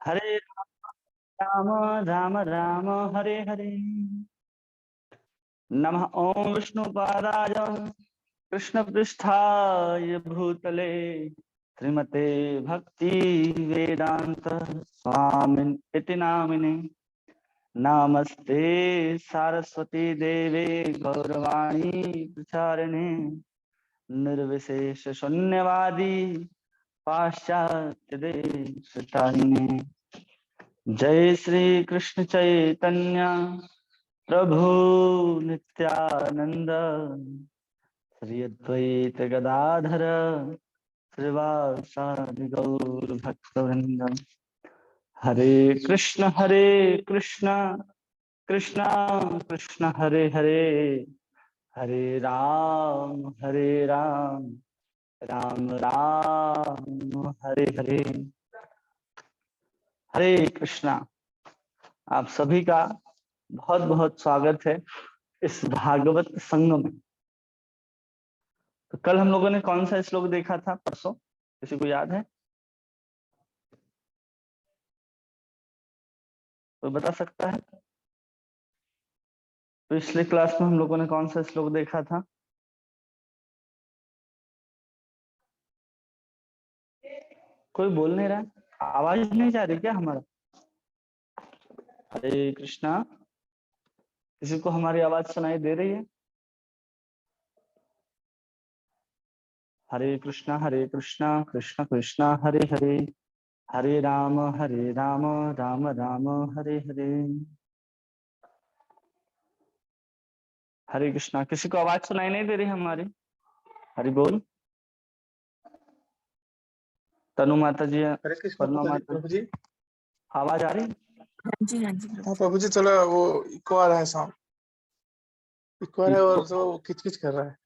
हरे राम राम राम हरे हरे। नमः ओम विष्णुपादाय कृष्ण पृष्ठाय भूतले श्रीमते भक्ति वेदांत स्वामिन इति नामिने। नमस्ते सरस्वती देवे गौरवाणी प्रचारिणे निर्विशेष शून्यवादी पाश्चात्य देशतारिणे। जय श्री कृष्ण चैतन्य प्रभु नित्यानंद श्री अद्वैत गदाधर श्रीवासादि गौर भक्तवृंद। हरे कृष्ण कृष्ण कृष्ण हरे हरे, हरे राम राम राम हरे हरे। हरे कृष्णा। आप सभी का बहुत बहुत स्वागत है इस भागवत संग में। तो कल हम लोगों ने कौन सा श्लोक देखा था? परसों किसी को याद है? कोई बता सकता है? पिछले क्लास में हम लोगों ने कौन सा श्लोक देखा था? कोई बोल नहीं रहा, आवाज नहीं जा रही क्या हमारा? हरे कृष्णा। किसी को हमारी आवाज सुनाई दे रही है? हरे कृष्णा कृष्ण कृष्ण हरे हरे, हरे राम राम राम हरे हरे। हरे कृष्णा। किसी को आवाज सुनाई नहीं दे रही हमारी? हरि बोल। तनु माता जी, हरे कृष्ण पद्मा माता प्रभु जी, जी। आवाज आ रही? हाँ जी हाँ प्रभु जी, चलो वो इको आ रहा है, साउंड इको आ रहा है और तो किच कर रहा है।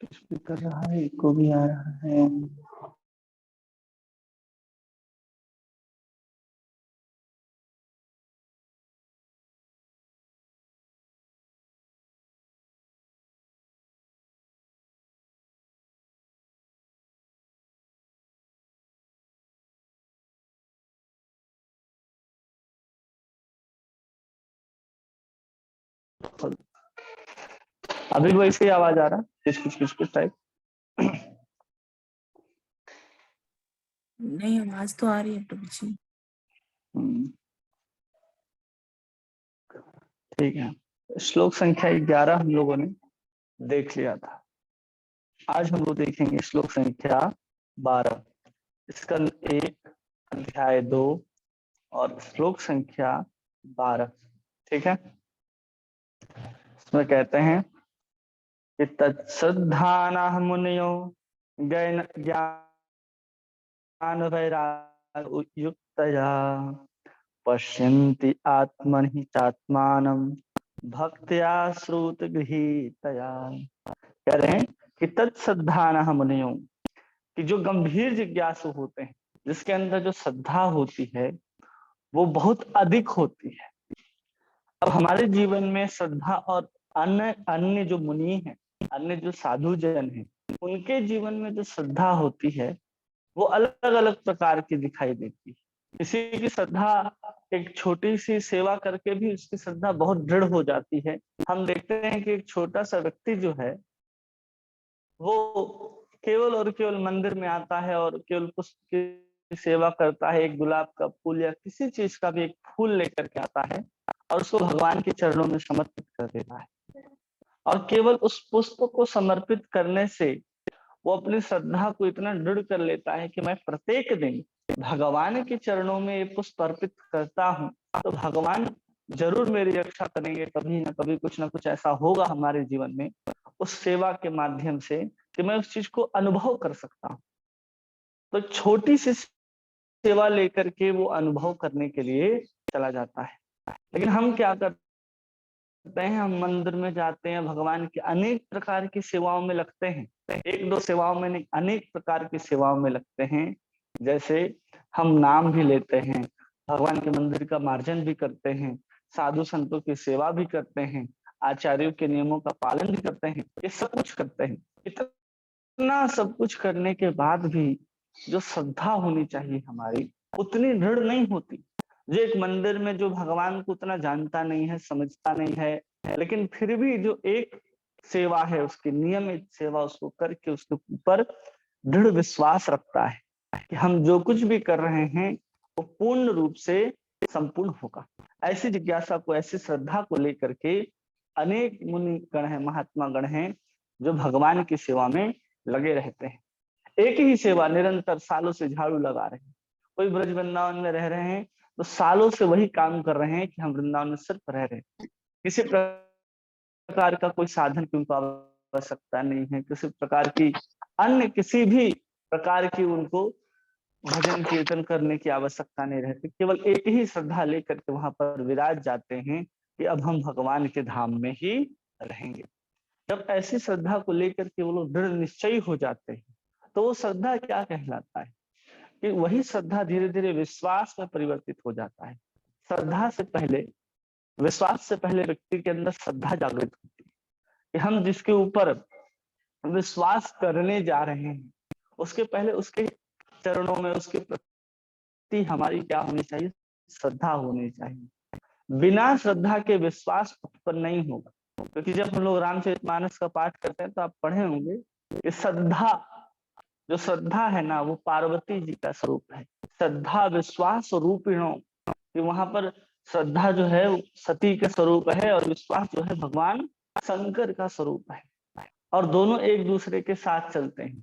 किच भी कर रहा है, को भी आ रहा है। अभी वैसे ही आवाज आ रहा है, किच किच टाइप? नहीं, आवाज तो आ रही है प्रभु जी। ठीक है। श्लोक संख्या 11 हम लोगों ने देख लिया था। आज हम लोग देखेंगे श्लोक संख्या 12, स्कंद 1 अध्याय 2 और श्लोक संख्या 12। ठीक है। इसमें कहते हैं कि तत्सद्धाना मुनियो ज्ञान वैराग युक्तया पश्यन्ति आत्मनि चात्मानं भक्त्या श्रुत गृहीतया। कह रहे हैं कि तत्सद्धाना मुनियो, कि जो गंभीर जिज्ञासु होते हैं, जिसके अंदर जो श्रद्धा होती है वो बहुत अधिक होती है। अब हमारे जीवन में श्रद्धा और अन्य अन्य जो मुनि हैं, अन्य जो साधु जन हैं, उनके जीवन में जो श्रद्धा होती है वो अलग अलग प्रकार की दिखाई देती है। किसी की श्रद्धा एक छोटी सी सेवा करके भी उसकी श्रद्धा बहुत दृढ़ हो जाती है। हम देखते हैं कि एक छोटा सा व्यक्ति जो है वो केवल और केवल मंदिर में आता है और केवल पुष्प की सेवा करता है, एक गुलाब का फूल या किसी चीज का भी एक फूल लेकर के आता है और उसको भगवान के चरणों में समर्पित कर देता है। और केवल उस पुष्प को समर्पित करने से वो अपनी श्रद्धा को इतना दृढ़ कर लेता है कि मैं प्रत्येक दिन भगवान के चरणों में ये पुष्प अर्पित करता हूँ तो भगवान जरूर मेरी रक्षा करेंगे, कभी ना कभी कुछ ना कुछ ऐसा होगा हमारे जीवन में उस सेवा के माध्यम से कि मैं उस चीज को अनुभव कर सकता हूँ। तो छोटी सी सेवा लेकर के वो अनुभव करने के लिए चला जाता है। लेकिन हम क्या करते हैं? हम मंदिर में जाते हैं, भगवान की अनेक प्रकार की सेवाओं में लगते हैं, एक दो सेवाओं में नहीं, अनेक प्रकार की सेवाओं में लगते हैं। जैसे हम नाम भी लेते हैं, भगवान के मंदिर का मार्जन भी करते हैं, साधु संतों की सेवा भी करते हैं, आचार्यों के नियमों का पालन भी करते हैं, ये सब कुछ करते हैं। इतना सब कुछ करने के बाद भी जो श्रद्धा होनी चाहिए हमारी उतनी दृढ़ नहीं होती। जो एक मंदिर में जो भगवान को उतना जानता नहीं है, समझता नहीं है, लेकिन फिर भी जो एक सेवा है उसकी नियमित सेवा उसको करके उसके ऊपर दृढ़ विश्वास रखता है कि हम जो कुछ भी कर रहे हैं वो पूर्ण रूप से संपूर्ण होगा। ऐसी जिज्ञासा को, ऐसी श्रद्धा को लेकर के अनेक मुनि गण हैं, महात्मा गण हैं जो भगवान की सेवा में लगे रहते हैं। एक ही सेवा निरंतर सालों से झाड़ू लगा रहे हैं। कोई ब्रज वृंदावन में रह रहे हैं तो सालों से वही काम कर रहे हैं कि हम वृंदावन में सिर्फ रह रहे हैं। किसी प्रकार का कोई साधन की उनको आवश्यकता नहीं है, किसी प्रकार की अन्य किसी भी प्रकार की उनको भजन कीर्तन करने की आवश्यकता नहीं रहती। केवल एक ही श्रद्धा लेकर के वहां पर विराज जाते हैं कि अब हम भगवान के धाम में ही रहेंगे। जब ऐसी श्रद्धा को लेकर के वो लोग दृढ़ निश्चयी हो जाते हैं तो वो श्रद्धा क्या कहलाता है कि वही श्रद्धा धीरे धीरे विश्वास में परिवर्तित हो जाता है। श्रद्धा से पहले, विश्वास से पहले व्यक्ति के अंदर श्रद्धा जागृत होती है कि हम जिसके ऊपर विश्वास करने जा रहे हैं उसके पहले उसके चरणों में, उसके प्रति हमारी क्या होनी चाहिए? श्रद्धा होनी चाहिए। बिना श्रद्धा के विश्वास उत्पन्न नहीं होगा। क्योंकि जब हम लोग रामचरितमानस का पाठ करते हैं तो आप पढ़े होंगे कि श्रद्धा, जो श्रद्धा है ना, वो पार्वती जी का स्वरूप है। श्रद्धा विश्वास रूपिणों, कि वहां पर श्रद्धा जो है सती का स्वरूप है और विश्वास जो है भगवान शंकर का स्वरूप है। और दोनों एक दूसरे के साथ चलते हैं,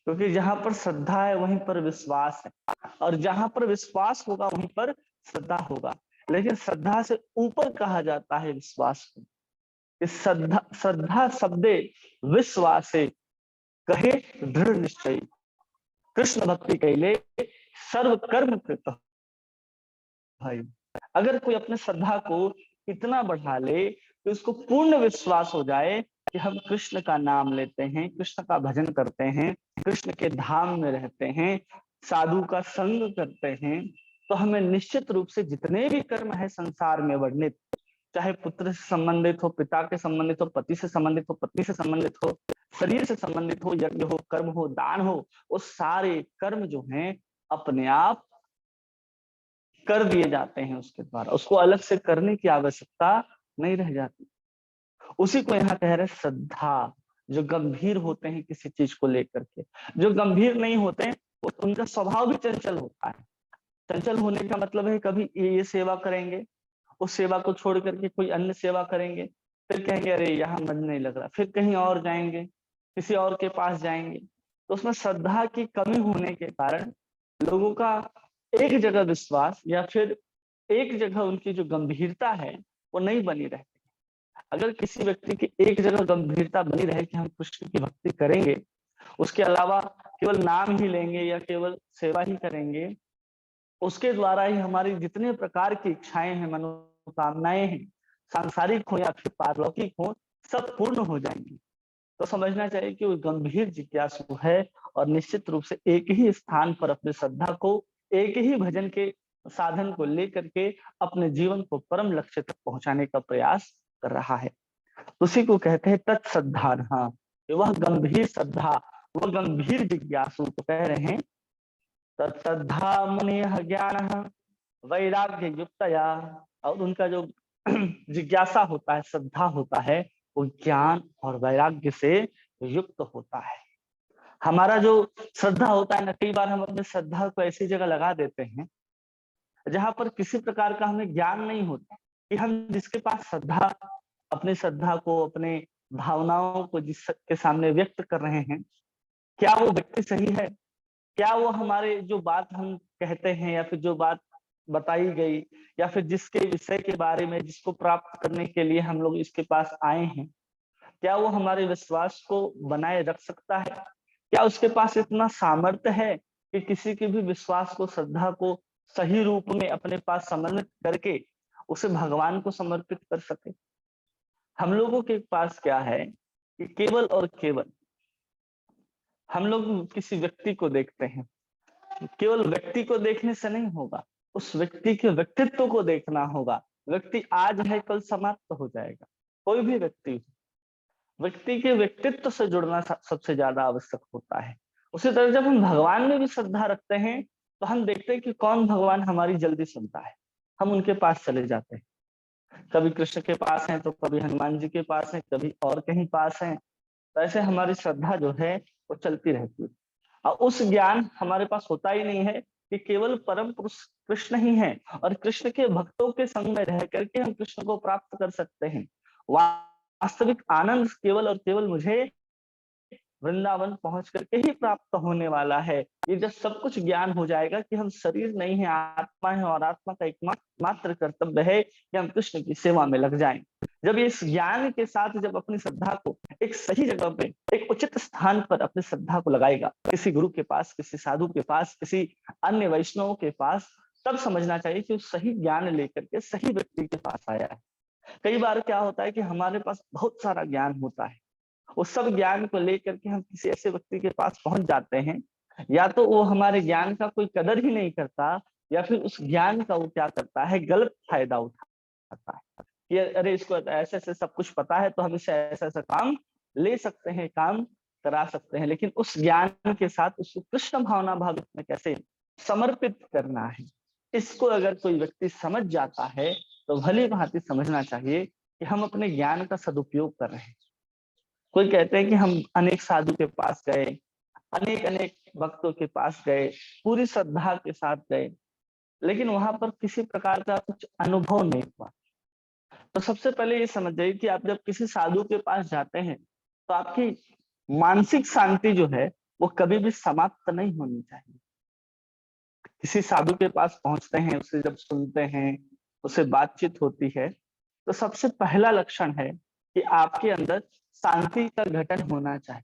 क्योंकि जहां पर श्रद्धा है वहीं पर विश्वास है, और जहां पर विश्वास होगा वहीं पर श्रद्धा होगा। लेकिन श्रद्धा से ऊपर कहा जाता है विश्वास को। श्रद्धा, श्रद्धा शब्दे विश्वासे कहे दृढ़ निश्चय, कृष्ण भक्ति कैले सर्व कर्म कृत। भाई अगर कोई अपने श्रद्धा को इतना बढ़ा ले कि उसको पूर्ण विश्वास हो जाए कि हम कृष्ण का नाम लेते हैं, कृष्ण का भजन करते हैं, कृष्ण के धाम में रहते हैं, साधु का संग करते हैं, तो हमें निश्चित रूप से जितने भी कर्म है संसार में वर्णित, चाहे पुत्र से संबंधित हो, पिता के संबंधित हो, पति से संबंधित हो, पत्नी से संबंधित हो, शरीर से संबंधित हो, यज्ञ हो, कर्म हो, दान हो, वो सारे कर्म जो हैं अपने आप कर दिए जाते हैं उसके द्वारा। उसको अलग से करने की आवश्यकता नहीं रह जाती। उसी को यहाँ कह रहे श्रद्धा। जो गंभीर होते हैं किसी चीज को लेकर के, जो गंभीर नहीं होते हैं उनका स्वभाव भी चंचल होता है। चंचल होने का मतलब है कभी ये सेवा करेंगे, उस सेवा को छोड़ करके कोई अन्य सेवा करेंगे, फिर कहेंगे अरे यहाँ मन नहीं लग रहा, फिर कहीं और जाएंगे, किसी और के पास जाएंगे। तो उसमें श्रद्धा की कमी होने के कारण लोगों का एक जगह विश्वास या फिर एक जगह उनकी जो गंभीरता है वो नहीं बनी रहती। अगर किसी व्यक्ति की एक जगह गंभीरता बनी रहे कि हम कृष्ण की भक्ति करेंगे, उसके अलावा केवल नाम ही लेंगे या केवल सेवा ही करेंगे, उसके द्वारा ही हमारी जितने प्रकार की इच्छाएं हैं, मनोकामनाएं हैं, सांसारिक हो या फिर पारलौकिक हो, सब पूर्ण हो जाएंगी। तो समझना चाहिए कि वो गंभीर जिज्ञासु है और निश्चित रूप से एक ही स्थान पर अपनी श्रद्धा को, एक ही भजन के साधन को लेकर के अपने जीवन को परम लक्ष्य तक पहुंचाने का प्रयास कर रहा है। उसी को कहते हैं तत्श्रद्धा। हाँ, वह गंभीर श्रद्धा, वह गंभीर जिज्ञासु को कह रहे हैं तत्श्रद्धा मुनिः ज्ञानः वैराग्य युक्तया। और उनका जो जिज्ञासा होता है, श्रद्धा होता है, वो ज्ञान और वैराग्य से युक्त होता है। हमारा जो श्रद्धा होता है ना, कई बार हम अपने श्रद्धा को ऐसी जगह लगा देते हैं जहां पर किसी प्रकार का हमें ज्ञान नहीं होता कि हम जिसके पास श्रद्धा, अपनी श्रद्धा को, अपने भावनाओं को जिसके सामने व्यक्त कर रहे हैं, क्या वो व्यक्ति सही है? क्या वो हमारे जो बात हम कहते हैं या फिर जो बात बताई गई या फिर जिसके विषय के बारे में, जिसको प्राप्त करने के लिए हम लोग इसके पास आए हैं, क्या वो हमारे विश्वास को बनाए रख सकता है? क्या उसके पास इतना सामर्थ्य है कि किसी के भी विश्वास को, श्रद्धा को सही रूप में अपने पास सम्मिलित करके उसे भगवान को समर्पित कर सके? हम लोगों के पास क्या है कि केवल और केवल हम लोग किसी व्यक्ति को देखते हैं, केवल व्यक्ति को देखने से नहीं होगा, उस व्यक्ति के व्यक्तित्व को देखना होगा। व्यक्ति आज है कल समाप्त हो जाएगा, कोई भी व्यक्ति, व्यक्ति के व्यक्तित्व से जुड़ना सबसे ज्यादा आवश्यक होता है। उसी तरह जब हम भगवान में भी श्रद्धा रखते हैं तो हम देखते हैं कि कौन भगवान हमारी जल्दी सुनता है, हम उनके पास चले जाते हैं। कभी कृष्ण के पास हैं तो कभी हनुमान जी के पास हैं, कभी और कहीं पास हैं। तो ऐसे हमारी श्रद्धा जो है वो चलती रहती है। और उस ज्ञान हमारे पास होता ही नहीं है कि केवल परम पुरुष कृष्ण ही है और कृष्ण के भक्तों के संग में रह करके हम कृष्ण को प्राप्त कर सकते हैं। वास्तविक आनंद केवल और केवल मुझे वृंदावन पहुंच करके ही प्राप्त होने वाला है। ये जब सब कुछ ज्ञान हो जाएगा कि हम शरीर नहीं है, आत्मा है और आत्मा का एकमात्र कर्तव्य है कि हम कृष्ण की सेवा में लग जाएं। जब इस ज्ञान के साथ जब अपनी श्रद्धा को एक सही जगह पे, एक उचित स्थान पर अपनी श्रद्धा को लगाएगा, किसी गुरु के पास, किसी साधु के पास, किसी अन्य वैष्णव के पास, तब समझना चाहिए कि वो सही ज्ञान लेकर के सही व्यक्ति के पास आया है। कई बार क्या होता है कि हमारे पास बहुत सारा ज्ञान होता है, उस सब ज्ञान को लेकर के हम किसी ऐसे व्यक्ति के पास पहुंच जाते हैं, या तो वो हमारे ज्ञान का कोई कदर ही नहीं करता, या फिर उस ज्ञान का वो क्या करता है, गलत फायदा उठाता है कि अरे इसको ऐसे ऐसे सब कुछ पता है तो हम इससे ऐसा ऐसा काम ले सकते हैं, काम करा सकते हैं। लेकिन उस ज्ञान के साथ उसको कृष्ण भावना भावित में कैसे समर्पित करना है, इसको अगर कोई व्यक्ति समझ जाता है तो भली भांति समझना चाहिए कि हम अपने ज्ञान का सदुपयोग कर रहे हैं। कोई कहते हैं कि हम अनेक साधु के पास गए, अनेक अनेक भक्तों के पास गए, पूरी श्रद्धा के साथ गए, लेकिन वहां पर किसी प्रकार का कुछ अनुभव नहीं हुआ। तो सबसे पहले ये समझ जाइए कि आप जब किसी साधु के पास जाते हैं तो आपकी मानसिक शांति जो है वो कभी भी समाप्त नहीं होनी चाहिए। किसी साधु के पास पहुंचते हैं, उससे जब सुनते हैं, उससे बातचीत होती है, तो सबसे पहला लक्षण है कि आपके अंदर शांति का घटन होना चाहिए।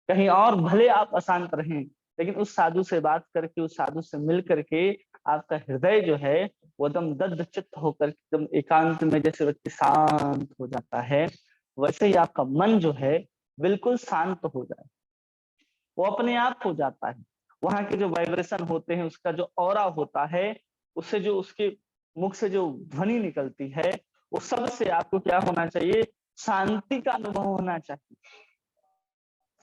कहीं और भले आप अशांत रहें, लेकिन उस साधु से बात करके, उस साधु से मिल करके आपका हृदय जो है वो एकदम दग्ध चित्त होकर एकदम एकांत में जैसे व्यक्ति शांत हो जाता है, वैसे ही आपका मन जो है बिल्कुल शांत हो जाए, वो अपने आप हो जाता है। वहां के जो वाइब्रेशन होते हैं, उसका जो ऑरा होता है, उससे जो उसके मुख से जो ध्वनि निकलती है, वो सब से आपको क्या होना चाहिए, शांति का अनुभव होना चाहिए।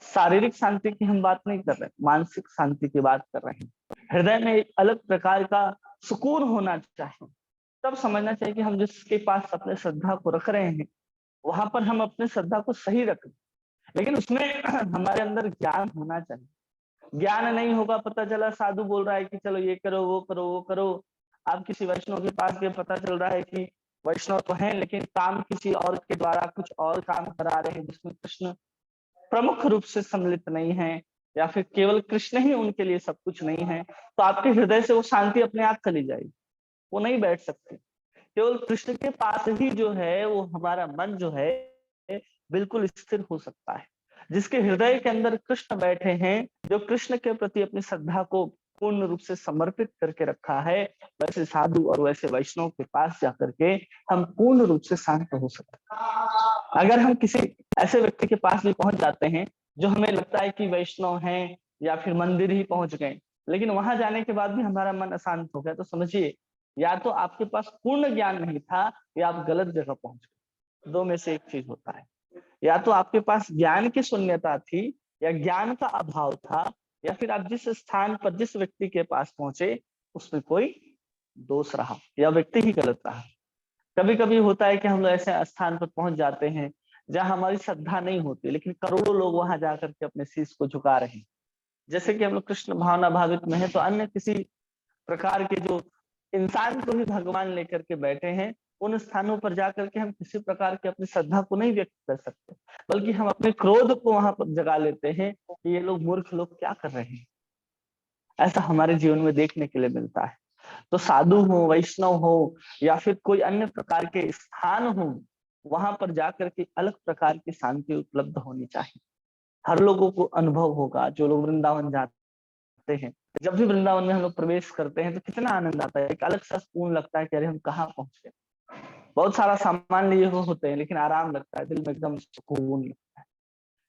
शारीरिक शांति की हम बात नहीं कर रहे, मानसिक शांति की बात कर रहे हैं। हृदय में एक अलग प्रकार का सुकून होना चाहिए। तब समझना चाहिए कि हम जिसके पास अपने श्रद्धा को रख रहे हैं वहां पर हम अपने श्रद्धा को सही रखें, लेकिन उसमें हमारे अंदर ज्ञान होना चाहिए। ज्ञान नहीं होगा, पता चला साधु बोल रहा है कि चलो ये करो वो करो वो करो, आप किसी वैष्णव के पास गए, पता चल रहा है कि वैष्णव तो है लेकिन काम किसी और के द्वारा कुछ और काम करा रहे हैं जिसमें कृष्ण प्रमुख रूप से सम्मिलित नहीं है, या फिर केवल कृष्ण ही उनके लिए सब कुछ नहीं है, तो आपके हृदय से वो शांति अपने आप चली जाएगी, वो नहीं बैठ सकती। केवल कृष्ण के पास ही जो है वो हमारा मन जो है बिल्कुल स्थिर हो सकता है। जिसके हृदय के अंदर कृष्ण बैठे हैं, जो कृष्ण के प्रति अपनी श्रद्धा को पूर्ण रूप से समर्पित करके रखा है, वैसे साधु और वैसे वैष्णव के पास जाकर के हम पूर्ण रूप से शांत हो सकते हैं। अगर हम किसी ऐसे व्यक्ति के पास भी पहुंच जाते हैं जो हमें लगता है कि वैष्णव हैं या फिर मंदिर ही पहुंच गए, लेकिन वहां जाने के बाद भी हमारा मन अशांत हो गया, तो समझिए या तो आपके पास पूर्ण ज्ञान नहीं था या आप गलत जगह पहुंच गए। दो में से एक चीज होता है, या तो आपके पास ज्ञान की शून्यता थी या ज्ञान का अभाव था, या फिर आप जिस स्थान पर जिस व्यक्ति के पास पहुंचे उसमें कोई दोष रहा या व्यक्ति ही गलत रहा। कभी कभी होता है कि हम लोग ऐसे स्थान पर पहुंच जाते हैं जहां हमारी श्रद्धा नहीं होती, लेकिन करोड़ों लोग वहां जाकर के अपने शीश को झुका रहे हैं। जैसे कि हम लोग कृष्ण भावना भावित में है तो अन्य किसी प्रकार के जो इंसान को भी भगवान लेकर के बैठे हैं, उन स्थानों पर जाकर के हम किसी प्रकार की अपनी श्रद्धा को नहीं व्यक्त कर सकते, बल्कि हम अपने क्रोध को वहां पर जगा लेते हैं कि ये लोग मूर्ख लोग क्या कर रहे हैं। ऐसा हमारे जीवन में देखने के लिए मिलता है। तो साधु हो, वैष्णव हो या फिर कोई अन्य प्रकार के स्थान हो, वहां पर जाकर के अलग प्रकार की शांति उपलब्ध होनी चाहिए। हर लोगों को अनुभव होगा, जो लोग वृंदावन जाते हैं, जब भी वृंदावन में हम लोग प्रवेश करते हैं तो कितना आनंद आता है, एक अलग सा सुकून लगता है कि अरे हम कहाँ पहुंच गए। बहुत सारा सामान लिए हुए होते हैं लेकिन आराम लगता है, दिल में एकदम सुकून लगता है,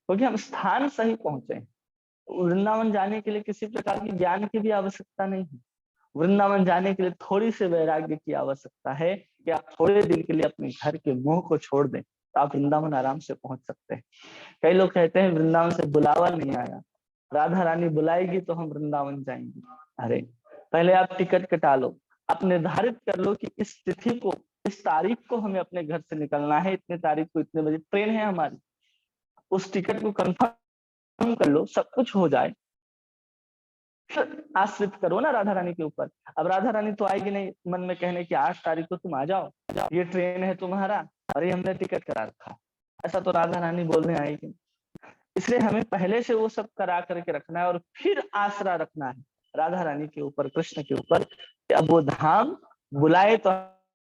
क्योंकि हम स्थान सही पहुंचे हैं। वृंदावन जाने के लिए किसी प्रकार की ज्ञान की भी आवश्यकता नहीं है। वृंदावन जाने के लिए थोड़ी सी वैराग्य की आवश्यकता है कि आप थोड़े दिन के लिए अपने घर के मोह को छोड़ दें तो आप वृंदावन आराम से पहुंच सकते हैं। कई लोग कहते हैं वृंदावन से बुलावा नहीं आया, राधा रानी बुलाएगी तो हम वृंदावन जाएंगे। अरे पहले आप टिकट कटा लो, आप निर्धारित कर लो कि इस तिथि को, इस तारीख को हमें अपने घर से निकलना है, इतने तारीख को इतने बजे ट्रेन है हमारी, उस टिकट को कंफर्म कर लो, सब कुछ हो जाए, फिर आश्रित करो ना राधा रानी के ऊपर। अब राधा रानी तो आएगी नहीं मन में कहने की 8 तारीख को तुम आ जाओ, ये ट्रेन है तुम्हारा, अरे हमने टिकट करा रखा, ऐसा तो राधा रानी बोलने आएगी। इसलिए हमें पहले से वो सब करा करके रखना है और फिर आसरा रखना है राधा रानी के ऊपर, कृष्ण के ऊपर, कि अब वो धाम बुलाए तो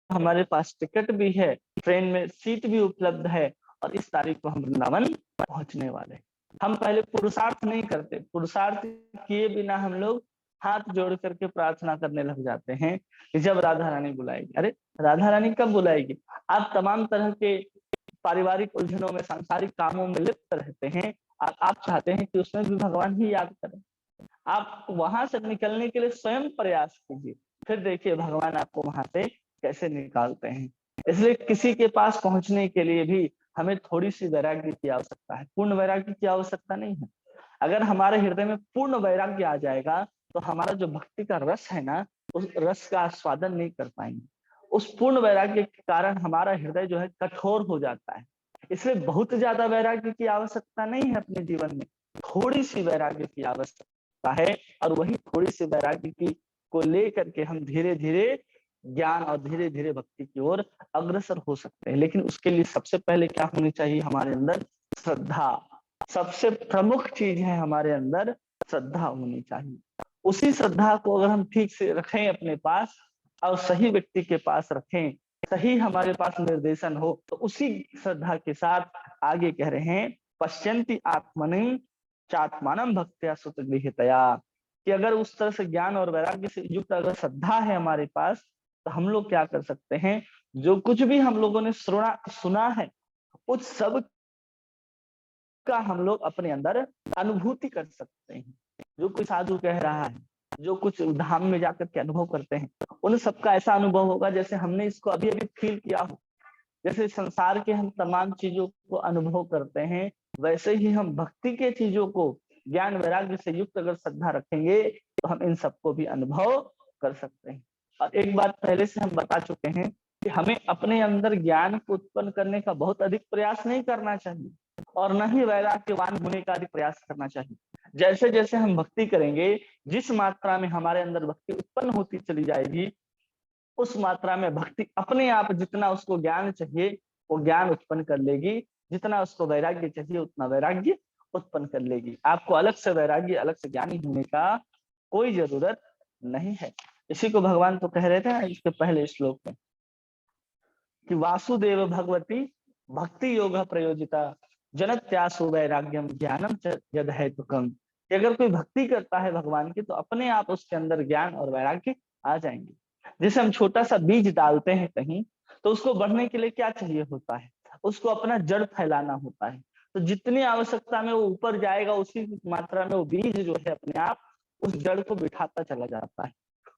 हमारे पास टिकट भी है, ट्रेन में सीट भी उपलब्ध है और इस तारीख को हम वृंदावन पहुंचने वाले हैं। हम पहले पुरुषार्थ नहीं करते, पुरुषार्थ किए बिना हम लोग हाथ जोड़ करके प्रार्थना करने लग जाते हैं कि जब राधा रानी बुलाएगी। अरे राधा रानी कब बुलाएगी? आप तमाम तरह के पारिवारिक उलझनों में, सांसारिक कामों में लिप्त रहते हैं और आप चाहते हैं कि उसमें भी भगवान ही याद करें। आप वहां से निकलने के लिए स्वयं प्रयास कीजिए, फिर देखिए भगवान आपको वहां से कैसे निकालते हैं। इसलिए किसी के पास पहुंचने के लिए भी हमें थोड़ी सी वैराग्य की आवश्यकता है, पूर्ण वैराग्य की आवश्यकता नहीं है। अगर हमारे हृदय में पूर्ण वैराग्य आ जाएगा तो हमारा जो भक्ति का रस है ना, उस रस का आस्वादन नहीं कर पाएंगे। उस पूर्ण वैराग्य के कारण हमारा हृदय जो है कठोर हो जाता है। इसलिए बहुत ज्यादा वैराग्य की आवश्यकता नहीं है अपने जीवन में, थोड़ी सी वैराग्य की आवश्यकता है। और वही थोड़ी सी वैराग्य की को लेकर के हम धीरे धीरे ज्ञान और धीरे धीरे भक्ति की ओर अग्रसर हो सकते हैं। लेकिन उसके लिए सबसे पहले क्या होनी चाहिए? हमारे अंदर श्रद्धा। सबसे प्रमुख चीज है हमारे अंदर श्रद्धा होनी चाहिए। उसी श्रद्धा को अगर हम ठीक से रखें अपने पास और सही व्यक्ति के पास रखें, सही हमारे पास निर्देशन हो, तो उसी श्रद्धा के साथ आगे कह रहे हैं पश्यन्ति आत्मनि चात्मानं भक्त्या सुतगृहीतया, कि अगर उस तरह से ज्ञान और वैराग्य से युक्त अगर श्रद्धा है हमारे पास, तो हम लोग क्या कर सकते हैं? जो कुछ भी हम लोगों ने सुना है उस सब का हम लोग अपने अंदर अनुभूति कर सकते हैं। जो कोई साधु कह रहा है, जो कुछ धाम में जाकर के अनुभव करते हैं, उन सबका ऐसा अनुभव होगा जैसे हमने इसको अभी अभी फील किया हो। जैसे संसार के हम तमाम चीजों को अनुभव करते हैं, वैसे ही हम भक्ति के चीजों को ज्ञान वैराग्य से युक्त अगर श्रद्धा रखेंगे तो हम इन सबको भी अनुभव कर सकते हैं। और एक बात पहले से हम बता चुके हैं कि हमें अपने अंदर ज्ञान को उत्पन्न करने का बहुत अधिक प्रयास नहीं करना चाहिए और न ही वैराग्यवान होने का अधिक प्रयास करना चाहिए। जैसे जैसे हम भक्ति करेंगे, जिस मात्रा में हमारे अंदर भक्ति उत्पन्न होती चली जाएगी, उस मात्रा में भक्ति अपने आप जितना उसको ज्ञान चाहिए वो ज्ञान उत्पन्न कर लेगी, जितना उसको वैराग्य चाहिए उतना वैराग्य उत्पन्न कर लेगी। आपको अलग से वैराग्य, अलग से ज्ञानी होने का कोई जरूरत नहीं है। इसी को भगवान तो कह रहे थे इसके पहले श्लोक में कि वासुदेव भगवती भक्ति योग प्रयोजिता जनत्यासु वैराग्यम ज्ञानम च यद हेतुकम। अगर कोई भक्ति करता है भगवान की तो अपने आप उसके अंदर ज्ञान और वैराग्य आ जाएंगे। जैसे हम छोटा सा बीज डालते हैं कहीं, तो उसको बढ़ने के लिए क्या चाहिए होता है? उसको अपना जड़ फैलाना होता है। तो जितनी आवश्यकता में वो ऊपर जाएगा उसी मात्रा में वो बीज जो है अपने आप उस जड़ को बिठाता चला जाता है।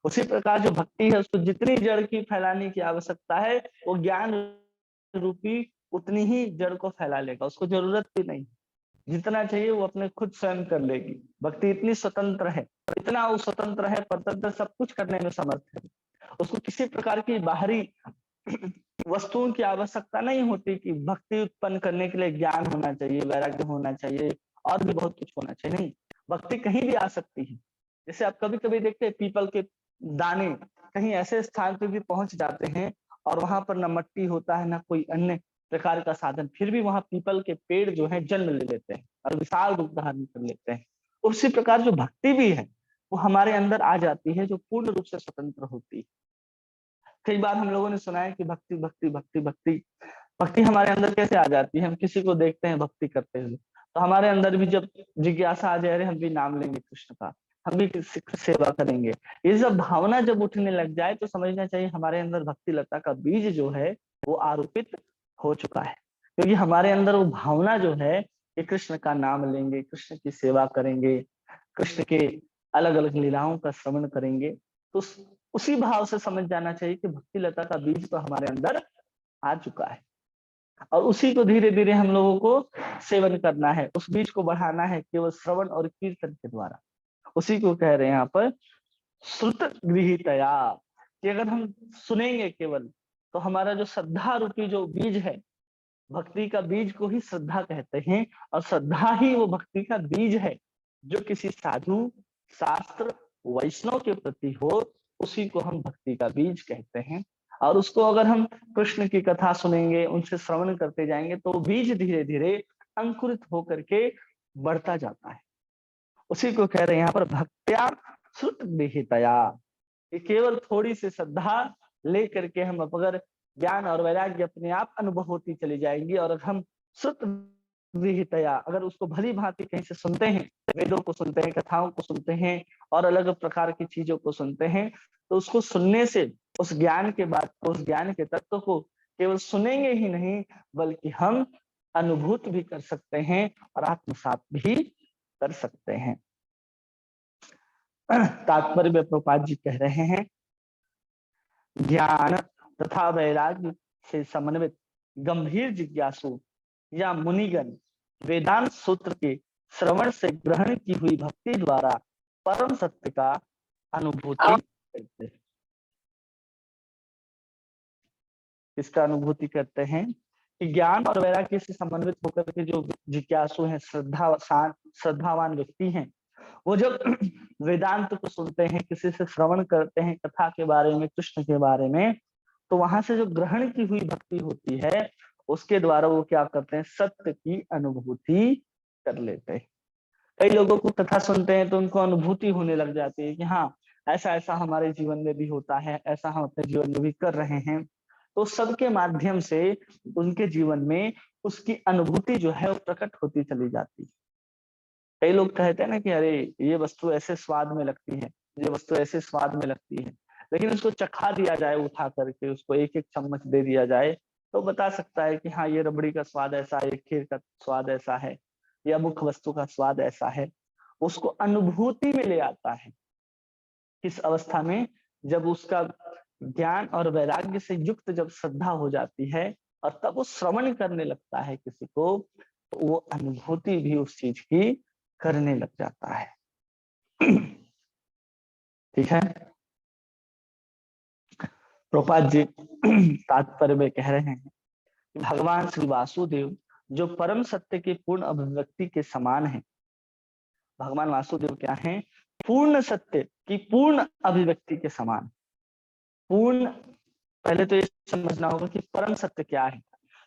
उसी प्रकार जो भक्ति है उसको जितनी जड़ की फैलाने की आवश्यकता है वो ज्ञान रूपी उतनी ही जड़ को फैला लेगा, उसको जरूरत भी नहीं। जितना चाहिए वो अपने खुद स्वयं कर लेगी। भक्ति इतनी स्वतंत्र है, इतना वो स्वतंत्र है, परतंत्र, सब कुछ करने में समर्थ है। उसको किसी प्रकार की बाहरी वस्तुओं की आवश्यकता नहीं होती कि भक्ति उत्पन्न करने के लिए ज्ञान होना चाहिए, वैराग्य होना चाहिए और भी बहुत कुछ होना चाहिए। नहीं, भक्ति कहीं भी आ सकती है। जैसे आप कभी कभी देखते हैं पीपल के दाने कहीं ऐसे स्थान पर भी पहुंच जाते हैं और वहां पर न मट्टी होता है न कोई अन्य प्रकार का साधन, फिर भी वहां पीपल के पेड़ जो है जन्म ले लेते हैं और विशाल रूप धारण कर लेते हैं। उसी प्रकार जो भक्ति भी है वो हमारे अंदर आ जाती है, जो पूर्ण रूप से स्वतंत्र होती है। कई बार हम लोगों ने सुना है कि भक्ति भक्ति भक्ति भक्ति भक्ति हमारे अंदर कैसे आ जाती है? हम किसी को देखते हैं भक्ति करते हुए तो हमारे अंदर भी जब जिज्ञासा आ जाए, अरे हम भी नाम लेंगे कृष्ण का, हम भी सेवा करेंगे, ये सब भावना जब उठने लग जाए तो समझना चाहिए हमारे अंदर भक्ति लता का बीज जो है वो आरोपित हो चुका है। क्योंकि हमारे अंदर वो भावना जो है कि कृष्ण का नाम लेंगे, कृष्ण की सेवा करेंगे, कृष्ण के अलग अलग लीलाओं का श्रवण करेंगे, तो उसी भाव से समझ जाना चाहिए कि भक्ति लता का बीज तो हमारे अंदर आ चुका है। और उसी को धीरे धीरे हम लोगों को सेवन करना है, उस बीज को बढ़ाना है केवल श्रवण और कीर्तन के द्वारा। उसी को कह रहे हैं यहाँ पर श्रुत गृहीतया, कि अगर हम सुनेंगे केवल तो हमारा जो श्रद्धा रूपी जो बीज है, भक्ति का बीज को ही श्रद्धा कहते हैं, और श्रद्धा ही वो भक्ति का बीज है जो किसी साधु, शास्त्र, वैष्णव के प्रति हो, उसी को हम भक्ति का बीज कहते हैं। और उसको अगर हम कृष्ण की कथा सुनेंगे, उनसे श्रवण करते जाएंगे, तो वो बीज धीरे धीरे अंकुरित होकर के बढ़ता जाता है। उसी को कह रहे हैं यहाँ पर भक्त्या श्रुत विहितया, कि केवल थोड़ी सी श्रद्धा लेकर के हम अगर ज्ञान और वैराग्य अपने आप अनुभव होती चली जाएंगी, और अगर हम श्रुत विहितया अगर उसको भली भांति कहीं से सुनते हैं, वेदों को सुनते हैं, कथाओं को सुनते हैं और अलग प्रकार की चीजों को सुनते हैं, तो उसको सुनने से उस ज्ञान के बात को, उस ज्ञान के तत्व को केवल सुनेंगे ही नहीं, बल्कि हम अनुभूत भी कर सकते हैं और आत्मसात भी कर सकते हैं। तात्पर्य में प्रभुपाद जी कह रहे हैं, ज्ञान तथा वैराग्य से समन्वित गंभीर जिज्ञासु या मुनिगण वेदांत सूत्र के श्रवण से ग्रहण की हुई भक्ति द्वारा परम सत्य का अनुभूति करते हैं। इसका अनुभूति करते हैं कि ज्ञान और वैराग्य से समन्वित होकर के जो जिज्ञासु हैं, श्रद्धावान व्यक्ति हैं, वो जब वेदांत को सुनते हैं, किसी से श्रवण करते हैं कथा के बारे में, कृष्ण के बारे में, तो वहां से जो ग्रहण की हुई भक्ति होती है, उसके द्वारा वो क्या करते हैं, सत्य की अनुभूति कर लेते हैं। कई लोगों को कथा सुनते हैं तो उनको अनुभूति होने लग जाती है कि हाँ, ऐसा ऐसा हमारे जीवन में भी होता है, ऐसा हम अपने जीवन में भी कर रहे हैं। तो सबके माध्यम से उनके जीवन में उसकी अनुभूति जो है वो प्रकट होती चली जाती है। कई लोग कहते हैं ना कि अरे ये वस्तु ऐसे स्वाद में लगती है, ये वस्तु ऐसे स्वाद में लगती है, लेकिन उसको चखा दिया जाए, उठा करके उसको एक एक चम्मच दे दिया जाए, तो बता सकता है कि हाँ, ये रबड़ी का स्वाद ऐसा है, खीर का स्वाद ऐसा है, या मुख्य वस्तु का स्वाद ऐसा है। उसको अनुभूति में ले आता है किस अवस्था में, जब उसका ज्ञान और वैराग्य से युक्त जब श्रद्धा हो जाती है और तब वो श्रवण करने लगता है किसी को, तो वो अनुभूति भी उस चीज की करने लग जाता है। ठीक है। प्रभुपाद जी तात्पर्य में कह रहे हैं, भगवान श्री वासुदेव जो परम सत्य के पूर्ण अभिव्यक्ति के समान है। भगवान वासुदेव क्या हैं, पूर्ण सत्य की पूर्ण अभिव्यक्ति के समान। पूर्ण, पहले तो ये समझना होगा कि परम सत्य क्या है।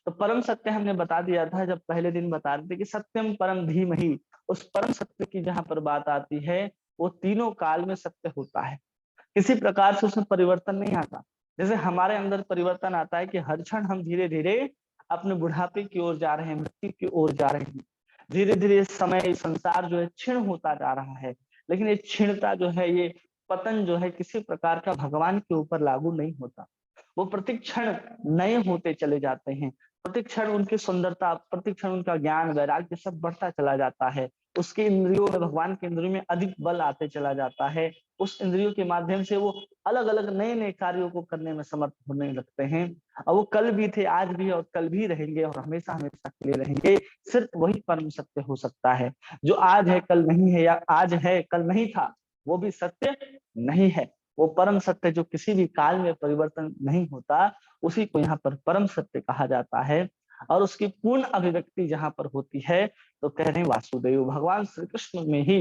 तो परम सत्य हमने बता दिया था जब पहले दिन बता रहे थे कि सत्यम परम धीमहि, उस परम सत्य की जहां पर बात आती है वो तीनों काल में सत्य होता है, किसी प्रकार से उसमें परिवर्तन नहीं आता। जैसे हमारे अंदर परिवर्तन आता है कि हर क्षण हम धीरे धीरे अपने बुढ़ापे की ओर जा रहे हैं, मृत्यु की ओर जा रहे हैं, धीरे धीरे समय संसार जो है क्षीण होता जा रहा है, लेकिन ये क्षीणता जो है, ये पतन जो है, किसी प्रकार का भगवान के ऊपर लागू नहीं होता। वो प्रतिक्षण नए होते चले जाते हैं, प्रतिक्षण उनकी सुंदरता, प्रतिक्षण उनका ज्ञान वैराग्य सब बढ़ता चला जाता है। उसके इंद्रियों में, भगवान के इंद्रियों में अधिक बल आते चला जाता है। उस इंद्रियों के माध्यम से वो अलग अलग नए नए कार्यों को करने में समर्थ होने लगते हैं। और वो कल भी थे, आज भी, और कल भी रहेंगे, और हमेशा हमेशा के लिए रहेंगे। सिर्फ वही परम सत्य हो सकता है। जो आज है कल नहीं है, या आज है कल नहीं था, वो भी सत्य नहीं है। वो परम सत्य जो किसी भी काल में परिवर्तन नहीं होता, उसी को यहाँ पर परम सत्य कहा जाता है। और उसकी पूर्ण अभिव्यक्ति जहां पर होती है, तो कह रहे हैं वासुदेव, भगवान श्री कृष्ण में ही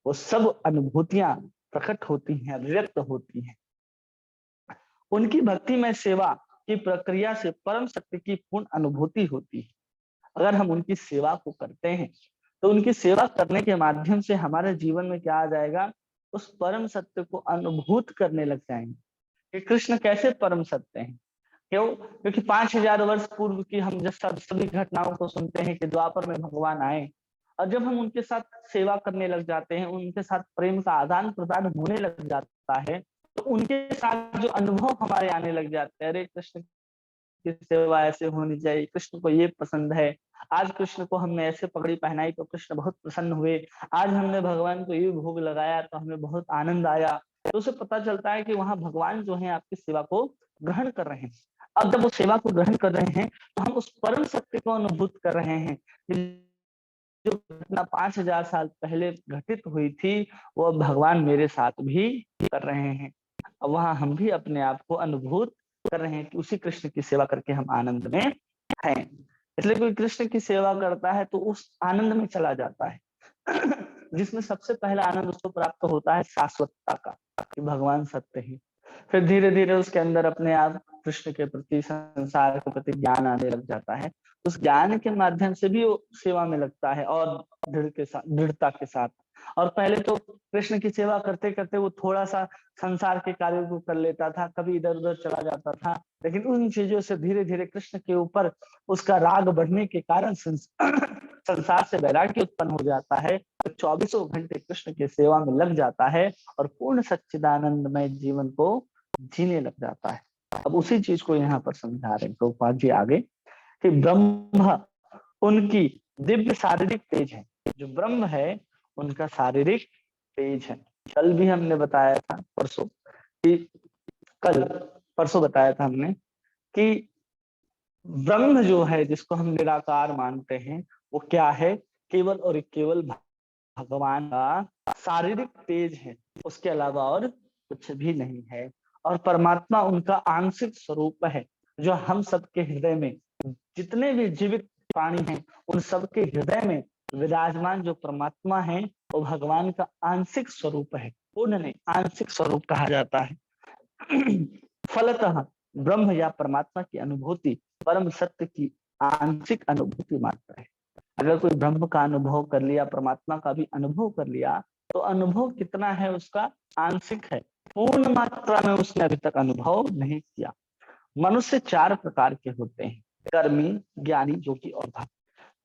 वो सब अनुभूतियां प्रकट होती हैं, अभिव्यक्त होती हैं। उनकी भक्ति में सेवा की प्रक्रिया से परम सत्य की पूर्ण अनुभूति होती है। अगर हम उनकी सेवा को करते हैं तो उनकी सेवा करने के माध्यम से हमारे जीवन में क्या आ जाएगा, उस परम सत्य को अनुभूत करने लग जाएंगे कि कृष्ण कैसे परम सत्य हैं। क्यों? क्योंकि 5000 वर्ष पूर्व की हम जब सभी घटनाओं को सुनते हैं कि द्वापर में भगवान आए, और जब हम उनके साथ सेवा करने लग जाते हैं, उनके साथ प्रेम का आदान प्रदान होने लग जाता है, तो उनके साथ जो अनुभव हमारे आने लग जाते हैं, अरे कृष्ण की सेवा ऐसे होनी चाहिए, कृष्ण को ये पसंद है, आज कृष्ण को हमने ऐसे पगड़ी पहनाई तो कृष्ण बहुत प्रसन्न हुए, आज हमने भगवान को ये भोग लगाया तो हमें बहुत आनंद आया। तो उसे पता चलता है कि वहां भगवान जो है आपकी सेवा को ग्रहण कर रहे हैं, अब जब वो सेवा को ग्रहण कर रहे हैं तो हम उस परम सत्य को अनुभूत कर रहे हैं कि जो घटना 5000 साल पहले घटित हुई थी वो भगवान मेरे साथ भी कर रहे हैं। अब वहां हम भी अपने आप को अनुभूत कर रहे हैं कि उसी कृष्ण की सेवा करके हम आनंद में हैं। इसलिए कोई कृष्ण की सेवा करता है तो उस आनंद में चला जाता है जिसमें सबसे पहला आनंद उसको प्राप्त होता है शाश्वतता का, कि भगवान सत्य है। फिर धीरे धीरे उसके अंदर अपने आप कृष्ण के प्रति, संसार के प्रति ज्ञान आने लग जाता है। उस ज्ञान के माध्यम से भी वो सेवा में लगता है और दृढ़ता के साथ। और पहले तो कृष्ण की सेवा करते करते वो थोड़ा सा संसार के कार्यों को कर लेता था, कभी इधर उधर चला जाता था, लेकिन उन चीजों से धीरे धीरे कृष्ण के ऊपर उसका राग बढ़ने के कारण संसार से वैराग्य उत्पन्न हो जाता है, तो 24 घंटे कृष्ण की सेवा में लग जाता है और पूर्ण सच्चिदानंदमय जीवन को जीने लग जाता है। अब उसी चीज को यहाँ पर समझा रहे हैं प्रभुपाद जी आगे कि ब्रह्म उनकी दिव्य शारीरिक तेज है। जो ब्रह्म है उनका शारीरिक तेज है। कल भी हमने बताया था, परसों बताया था हमने कि ब्रह्म जो है जिसको हम निराकार मानते हैं वो क्या है, केवल और केवल भगवान का शारीरिक तेज है, उसके अलावा और कुछ भी नहीं है। और परमात्मा उनका आंशिक स्वरूप है, जो हम सबके हृदय में, जितने भी जीवित प्राणी हैं उन सबके हृदय में विराजमान जो परमात्मा है वो भगवान का आंशिक स्वरूप है, पूर्ण नहीं आंशिक स्वरूप कहा जाता है। फलतः ब्रह्म या परमात्मा की अनुभूति परम सत्य की आंशिक अनुभूति मात्र है। अगर कोई ब्रह्म का अनुभव कर लिया, परमात्मा का भी अनुभव कर लिया, तो अनुभव कितना है उसका, आंशिक है, पूर्ण मात्रा में उसने अभी तक अनुभव नहीं किया। मनुष्य 4 प्रकार के होते हैं, कर्मी, ज्ञानी, योगी और भक्त।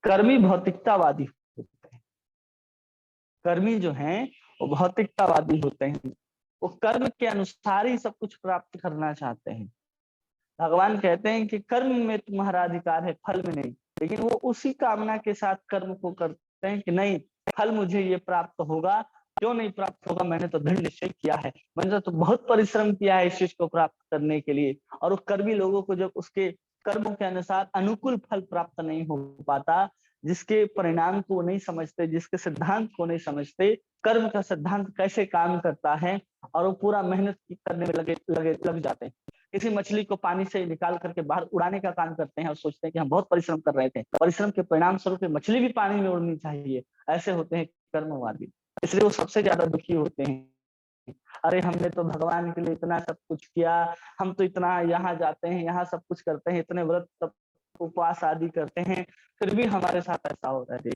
कर्मी भौतिकतावादी होते हैं। कर्मी जो हैं वो भौतिकतावादी होते हैं, वो कर्म के अनुसार ही सब कुछ प्राप्त करना चाहते हैं। भगवान कहते हैं कि कर्म में तुम्हारा अधिकार है, फल में नहीं, लेकिन वो उसी कामना के साथ कर्म को करते हैं कि नहीं फल मुझे ये प्राप्त होगा, क्यों नहीं प्राप्त होगा, मैंने तो दृढ़ निश्चय किया है, मैंने तो बहुत परिश्रम किया है इस चीज को प्राप्त करने के लिए। और वो कर्मी लोगों को जब उसके कर्मों के अनुसार अनुकूल फल प्राप्त नहीं हो पाता, जिसके परिणाम को नहीं समझते, जिसके सिद्धांत को नहीं समझते, कर्म का सिद्धांत कैसे काम करता है, और वो पूरा मेहनत करने में लग जाते हैं। किसी मछली को पानी से निकाल करके बाहर उड़ाने का काम करते हैं और सोचते हैं कि हम बहुत परिश्रम कर रहे थे, परिश्रम के परिणाम स्वरूप मछली भी पानी में उड़नी चाहिए। ऐसे होते हैं कर्मवादी, इसलिए वो सबसे ज्यादा दुखी होते हैं। अरे हमने तो भगवान के लिए इतना सब कुछ किया, हम तो इतना यहाँ जाते हैं, यहाँ सब कुछ करते हैं, इतने व्रत उपवास आदि करते हैं, फिर भी हमारे साथ ऐसा हो रहा है।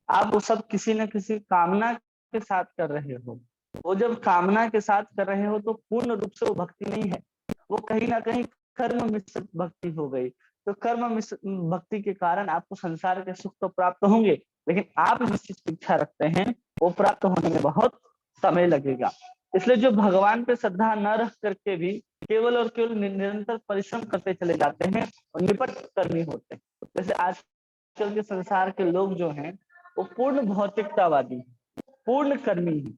आप वो सब किसी न किसी कामना के साथ कर रहे हो। वो जब कामना के साथ कर रहे हो तो पूर्ण रूप से वो भक्ति नहीं है, वो कहीं ना कहीं कर्म मिश्रित भक्ति हो गई। तो कर्म मिश्रित भक्ति के कारण आपको संसार के सुख तो प्राप्त होंगे, लेकिन आप जिस चीज की इच्छा रखते हैं वो प्राप्त होने में बहुत समय लगेगा। इसलिए जो भगवान पे श्रद्धा न रख करके भी केवल और केवल निरंतर परिश्रम करते चले जाते हैं और निपट कर्मी होते हैं। जैसे आजकल के संसार के लोग जो हैं वो पूर्ण भौतिकतावादी, पूर्ण कर्मी है,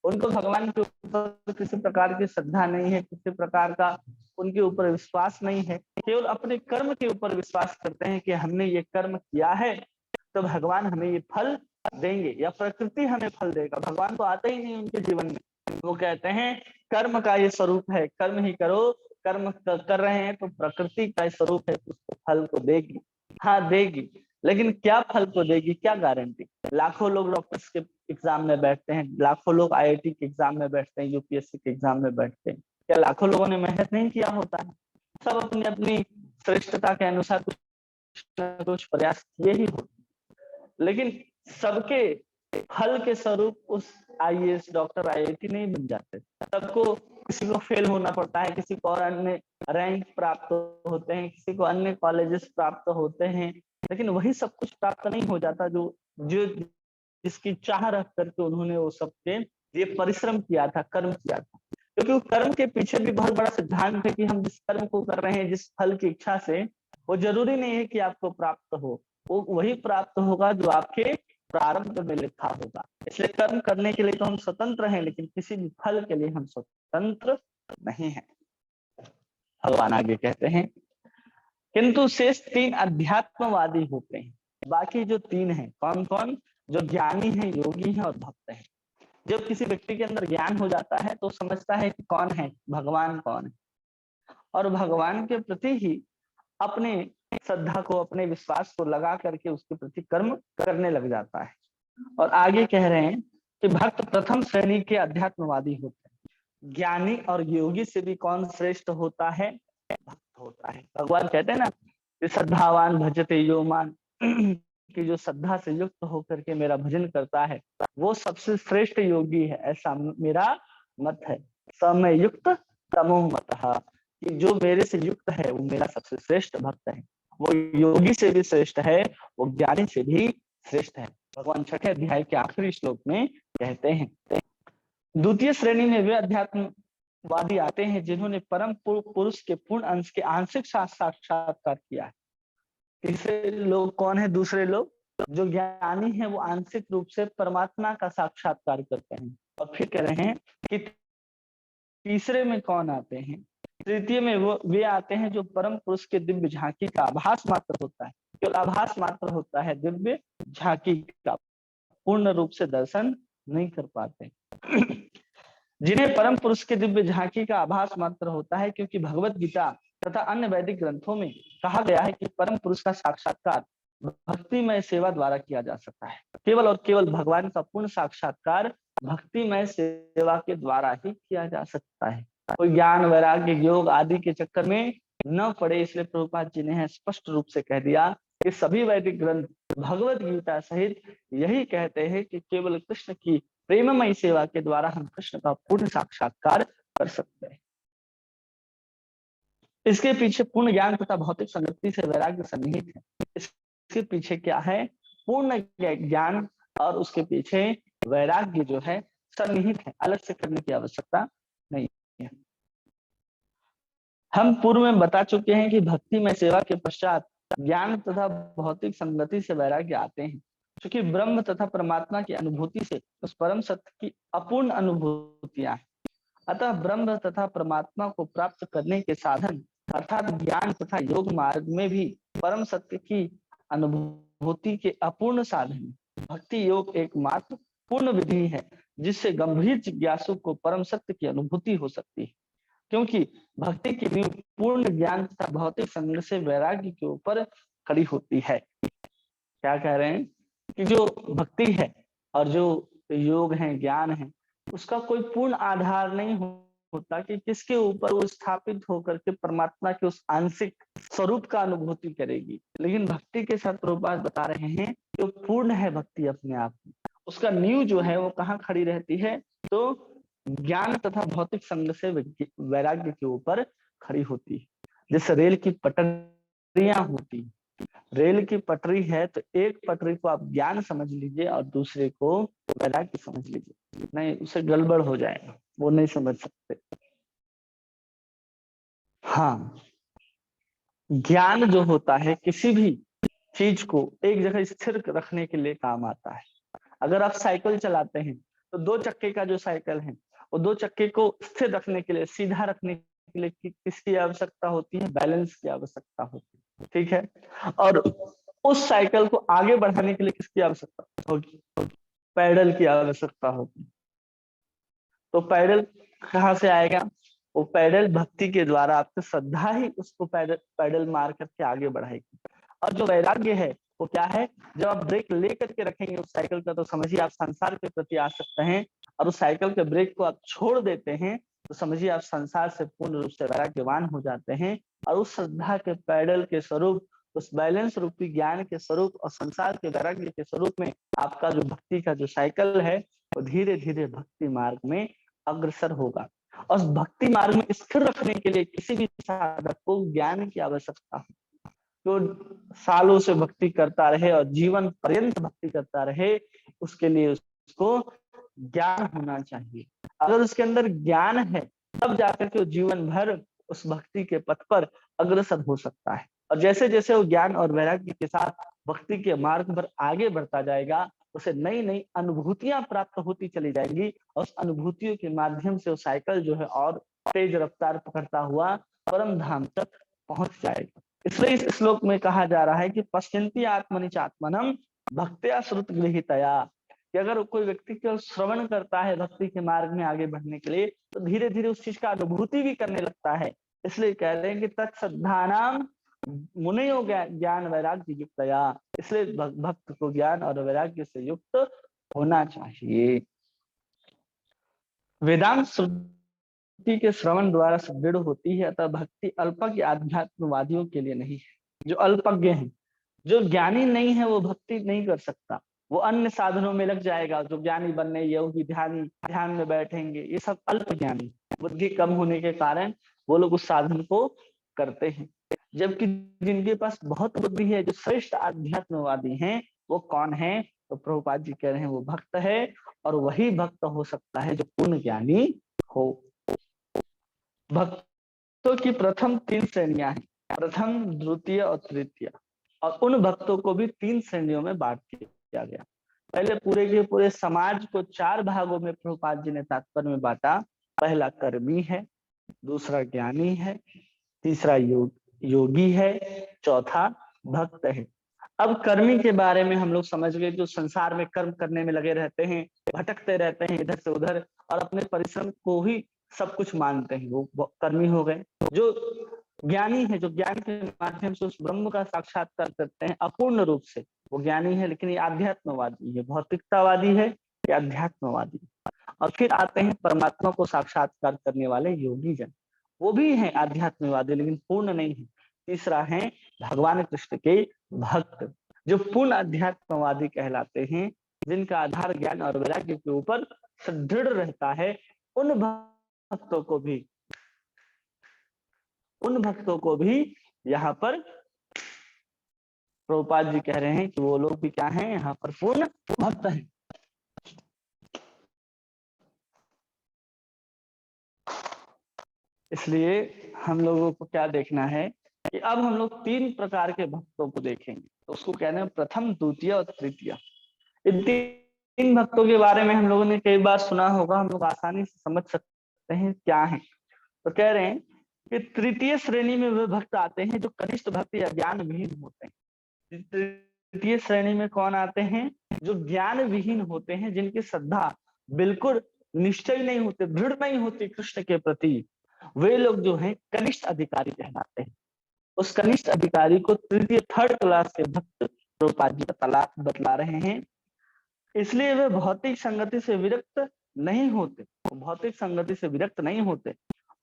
उनको भगवान के ऊपर किसी प्रकार की श्रद्धा नहीं है, किसी प्रकार का उनके ऊपर विश्वास नहीं है, केवल अपने कर्म के ऊपर विश्वास करते हैं कि हमने ये कर्म किया है तो भगवान हमें ये फल देंगे या प्रकृति हमें फल देगा। भगवान तो आते ही नहीं उनके जीवन में। वो कहते हैं कर्म का ये स्वरूप है, कर्म ही करो, कर्म कर रहे हैं तो प्रकृति का स्वरूप है, उसको फल को देगी। हाँ देगी, लेकिन क्या फल को देगी, क्या गारंटी। लाखों लोग डॉक्टर्स के एग्जाम में बैठते हैं, लाखों लोग आईआईटी के एग्जाम में बैठते हैं, यूपीएससी के एग्जाम में बैठते हैं, क्या लाखों लोगों ने मेहनत नहीं किया होता है? सब अपनी अपनी श्रेष्ठता के अनुसार कुछ प्रयास किए ही होते, लेकिन सबके फल के स्वरूप उस आईएएस डॉक्टर आईआईटी नहीं बन जाते। सबको, किसी को फेल होना पड़ता है, किसी को और अन्य रैंक प्राप्त होते हैं, किसी को अन्य कॉलेजेस प्राप्त होते हैं, लेकिन वही सब कुछ प्राप्त नहीं हो जाता जो जो जिसकी चाह रख करके उन्होंने वो सबके ये परिश्रम किया था, कर्म किया था। क्योंकि वो कर्म के पीछे भी बहुत बड़ा सिद्धांत है कि हम जिस कर्म को कर रहे हैं, जिस फल की इच्छा से, वो जरूरी नहीं है कि आपको प्राप्त हो, वो वही प्राप्त होगा जो आपके प्रारब्ध में लिखा होगा। इसलिए कर्म करने के लिए तो हम स्वतंत्र हैं, लेकिन किसी भी फल के लिए हम स्वतंत्र नहीं है। भगवान आगे कहते हैं किंतु शेष 3 अध्यात्मवादी होते हैं। बाकी जो 3 हैं कौन कौन? जो ज्ञानी है, योगी है और भक्त है। जब किसी व्यक्ति के अंदर ज्ञान हो जाता है तो समझता है कि कौन है, भगवान कौन है, और भगवान के प्रति ही अपने श्रद्धा को, अपने विश्वास को लगा करके उसके प्रति कर्म करने लग जाता है। और आगे कह रहे हैं कि भक्त प्रथम श्रेणी के अध्यात्मवादी होते हैं। ज्ञानी और योगी से भी कौन श्रेष्ठ होता है? भक्त होता है। भगवान कहते हैं ना कि श्रद्धावान भजते यो मान, कि जो श्रद्धा से युक्त होकर के मेरा भजन करता है वो सबसे श्रेष्ठ योगी है, ऐसा मेरा मत है। समय युक्त तमो मतः, कि जो मेरे से युक्त है वो मेरा सबसे श्रेष्ठ भक्त है। वो योगी से भी श्रेष्ठ है, वो ज्ञानी से भी श्रेष्ठ है। भगवान छठे अध्याय के आखिरी श्लोक में कहते हैं। द्वितीय श्रेणी में वे अध्यात्मवादी आते हैं जिन्होंने परम पुरुष के पूर्ण अंश के आंशिक साक्षात्कार किया है। तीसरे लोग कौन है? दूसरे लोग जो ज्ञानी है वो आंशिक रूप से परमात्मा का साक्षात्कार करते हैं। और फिर कह रहे हैं कि तीसरे में कौन आते हैं? तृतीय में वो वे आते हैं जो परम पुरुष के दिव्य झांकी का आभास मात्र होता है, केवल आभास मात्र होता है, दिव्य झांकी का पूर्ण रूप से दर्शन नहीं कर पाते। जिन्हें परम पुरुष के दिव्य झांकी का आभास मात्र होता है, क्योंकि भगवत गीता तथा अन्य वैदिक ग्रंथों में कहा गया है कि परम पुरुष का साक्षात्कार भक्तिमय सेवा द्वारा किया जा सकता है। केवल और केवल भगवान का पूर्ण साक्षात्कार भक्तिमय सेवा के द्वारा ही किया जा सकता है। कोई ज्ञान, वैराग्य, योग आदि के चक्कर में न पड़े, इसलिए प्रभुपाद जी ने स्पष्ट रूप से कह दिया कि सभी वैदिक ग्रंथ भगवत गीता सहित यही कहते हैं कि केवल कृष्ण की प्रेममयी सेवा के द्वारा हम कृष्ण का पूर्ण साक्षात्कार कर सकते हैं। इसके पीछे पूर्ण ज्ञान तथा भौतिक संगति से वैराग्य सन्निहित है। इसके पीछे क्या है? पूर्ण ज्ञान और उसके पीछे वैराग्य जो है सन्निहित है, अलग से करने की आवश्यकता नहीं है। हम पूर्व में बता चुके हैं कि भक्ति में सेवा के पश्चात ज्ञान तथा भौतिक संगति से वैराग्य आते हैं, क्योंकि ब्रह्म तथा परमात्मा की अनुभूति से उस परम सत्य की अपूर्ण अनुभूतियां हैं। अतः ब्रह्म तथा परमात्मा को प्राप्त करने के साधन अर्थात ज्ञान तथा योग मार्ग में भी परम सत्य की अनुभूति के अपूर्ण साधन भक्ति योग एकमात्र पूर्ण विधि है, जिससे गंभीर जिज्ञासु को परम सत्य की अनुभूति हो सकती है। क्योंकि भक्ति की नींव पूर्ण ज्ञान तथा भौतिक संग से वैराग्य के ऊपर खड़ी होती है। क्या कह रहे हैं कि जो भक्ति है और जो योग है, ज्ञान है, उसका कोई पूर्ण आधार नहीं होता कि किसके ऊपर वो स्थापित होकर के परमात्मा के उस आंशिक स्वरूप का अनुभूति करेगी। लेकिन भक्ति के साथ प्रभुपाद बता रहे हैं कि वो पूर्ण है भक्ति अपने आप में। उसका नींव जो है वो कहाँ खड़ी रहती है? तो ज्ञान तथा भौतिक संग से वैराग्य के ऊपर खड़ी होती है। जैसे रेल की पटरियां होती, रेल की पटरी है तो एक पटरी को आप ज्ञान समझ लीजिए और दूसरे को वैराग्य समझ लीजिए, नहीं उसे गड़बड़ हो जाएगा, वो नहीं समझ सकते। हाँ, ज्ञान जो होता है किसी भी चीज को एक जगह स्थिर रखने के लिए काम आता है। अगर आप साइकिल चलाते हैं तो दो चक्के का जो साइकिल है वो दो चक्के को स्थिर रखने के लिए, सीधा रखने के लिए किसकी आवश्यकता होती है? बैलेंस की आवश्यकता होती है, ठीक है। और उस साइकिल को आगे बढ़ाने के लिए किसकी आवश्यकता होगी? पैडल की आवश्यकता होगी। तो पैडल कहाँ से आएगा? वो पैडल भक्ति के द्वारा, आपकी श्रद्धा ही उसको पैडल मार करके आगे बढ़ाएगी। और जो वैराग्य है वो क्या है? जब आप ब्रेक लेकर के रखेंगे उस साइकिल का तो समझिए आप संसार के प्रति आसक्त हैं, और उस साइकिल के ब्रेक को आप छोड़ देते हैं तो समझिए आप संसार से पूर्ण रूप से वैराग्यवान हो जाते हैं। और उस श्रद्धा के पैडल के स्वरूप, उस बैलेंस रूपी ज्ञान के स्वरूप और संसार के वैराग्य के स्वरूप में आपका जो भक्ति का जो साइकिल है वो धीरे धीरे भक्ति मार्ग में अग्रसर होगा। और भक्ति मार्ग में स्थिर रखने के लिए किसी भी साधक को ज्ञान की आवश्यकता है। जो सालों से भक्ति करता रहे और जीवन पर्यंत भक्ति करता रहे, उसके लिए उसको ज्ञान होना चाहिए। अगर उसके अंदर ज्ञान है तब जाकर के वो जीवन भर उस भक्ति के पथ पर अग्रसर हो सकता है। और जैसे जैसे वो ज्ञान और वैराग्य के साथ भक्ति के मार्ग पर आगे बढ़ता जाएगा, उसे नई नई अनुभूतियां प्राप्त होती चली जाएंगी और उस अनुभूतियों के माध्यम से वो साइकिल जो है और तेज रफ्तार पकड़ता हुआ परम धाम तक पहुंच जाएगा। इसलिए इस श्लोक में कहा जा रहा है कि पश्यन्ति आत्मनि चात्मनम भक्त्या श्रुत गृहीतया, कि अगर कोई व्यक्ति केवल श्रवण करता है भक्ति के मार्ग में आगे बढ़ने के लिए, तो धीरे धीरे उस चीज का अनुभूति भी करने लगता है। इसलिए कह रहे हैं कि तत्सद्धानाम मुनियो ज्ञान वैराग्य युक्तया, इसलिए भक्त को ज्ञान और वैराग्य से युक्त होना चाहिए। वेदांत श्रुति के श्रवण द्वारा सुदृढ़ होती है, अतः भक्ति अल्पज्ञ आध्यात्मवादियों के लिए नहीं है। जो अल्पज्ञ है, जो ज्ञानी नहीं है, वो भक्ति नहीं कर सकता, वो अन्य साधनों में लग जाएगा। जो ज्ञानी बनने योगी ध्यान में बैठेंगे, ये सब अल्प ज्ञानी, बुद्धि कम होने के कारण वो लोग उस साधन को करते हैं। जबकि जिनके पास बहुत बुद्धि है, जो श्रेष्ठ आध्यात्मवादी हैं, वो कौन है? तो प्रभुपाद जी कह रहे हैं वो भक्त है, और वही भक्त हो सकता है जो पूर्ण ज्ञानी हो। भक्तों की प्रथम 3 श्रेणियां हैं, प्रथम, द्वितीय और तृतीय, और उन भक्तों को भी 3 श्रेणियों में बांट किया गया। पहले पूरे के पूरे समाज को 4 भागों में प्रभुपाद जी ने तात्पर्य में बांटा। पहला कर्मी है, दूसरा ज्ञानी है, तीसरा योगी है, चौथा भक्त है। अब कर्मी के बारे में हम लोग समझ गए, जो संसार में कर्म करने में लगे रहते हैं, भटकते रहते हैं इधर से उधर, और अपने परिश्रम को ही सब कुछ मानते हैं, वो कर्मी हो गए। जो ज्ञानी है, जो ज्ञान के माध्यम से उस ब्रह्म का साक्षात्कार करते हैं अपूर्ण रूप से, वो ज्ञानी है। लेकिन ये आध्यात्मवादी है, भौतिकतावादी है, ये आध्यात्मवादी। और फिर आते हैं परमात्मा को साक्षात्कार करने वाले योगी जन, वो भी हैं आध्यात्मवादी, लेकिन पूर्ण नहीं है। तीसरा है भगवान कृष्ण के भक्त, जो पूर्ण अध्यात्मवादी कहलाते हैं, जिनका आधार ज्ञान और वैराग्य के ऊपर सुदृढ़ रहता है। उन भक्तों को भी यहाँ पर प्रभुपाद जी कह रहे हैं कि वो लोग भी क्या हैं? यहाँ पर पूर्ण भक्त हैं। इसलिए हम लोगों को क्या देखना है कि अब हम लोग 3 प्रकार के भक्तों को देखेंगे। तो उसको कहते हैं प्रथम, द्वितीय और तृतीय। इन 3 भक्तों के बारे में हम लोगों ने कई बार सुना होगा, हम लोग आसानी से समझ सकते हैं क्या है। तो कह रहे हैं कि तृतीय श्रेणी में वे भक्त आते हैं जो कनिष्ठ भक्त या ज्ञान विहीन होते हैं। तृतीय श्रेणी में कौन आते हैं? जो ज्ञान विहीन होते हैं, जिनकी श्रद्धा बिल्कुल निश्चय नहीं होते, दृढ़ नहीं होती कृष्ण के प्रति, वे लोग जो हैं कनिष्ठ अधिकारी कहलाते हैं। उस कनिष्ठ अधिकारी को तृतीय, 3rd क्लास के भक्त प्रभुपाद जी बतला रहे हैं। इसलिए वे भौतिक संगति से विरक्त नहीं होते, भौतिक संगति से विरक्त नहीं होते,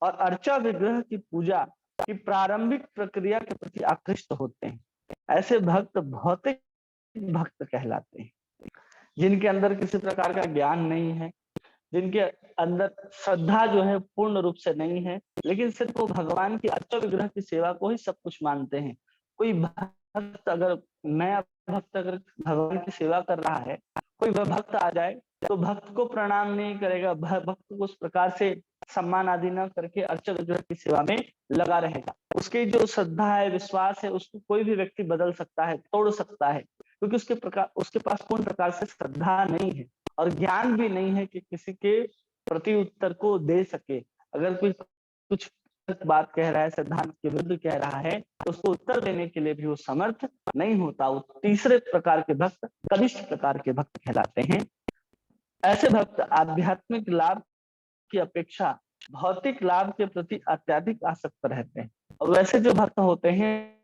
और अर्चा विग्रह की पूजा की प्रारंभिक प्रक्रिया के प्रति आकृष्ट होते हैं। ऐसे भक्त भौतिक भक्त कहलाते हैं, जिनके अंदर किसी प्रकार का ज्ञान नहीं है, जिनके अंदर श्रद्धा जो है पूर्ण रूप से नहीं है, लेकिन सिर्फ वो भगवान की अर्चा विग्रह की सेवा को ही सब कुछ मानते हैं। कोई भक्त अगर नया भक्त अगर भगवान की सेवा कर रहा है, कोई भक्त आ जाए तो भक्त को प्रणाम नहीं करेगा, भक्त को उस प्रकार से सम्मान आदि न करके अर्चा विग्रह की सेवा में लगा रहेगा। उसकी जो श्रद्धा है, विश्वास है, उसको कोई भी व्यक्ति बदल सकता है, तोड़ सकता है, क्योंकि उसके पास पूर्ण प्रकार से श्रद्धा नहीं है और ज्ञान भी नहीं है कि किसी के प्रति उत्तर को दे सके। अगर कोई कुछ बात कह रहा है, सिद्धांत के विरुद्ध कह रहा है, तो उसको उत्तर देने के लिए भी वो समर्थ नहीं होता। वो तीसरे प्रकार के भक्त, कनिष्ठ प्रकार के भक्त कहलाते हैं। ऐसे भक्त आध्यात्मिक लाभ की अपेक्षा भौतिक लाभ के प्रति अत्यधिक आसक्त रहते हैं। और वैसे जो भक्त होते हैं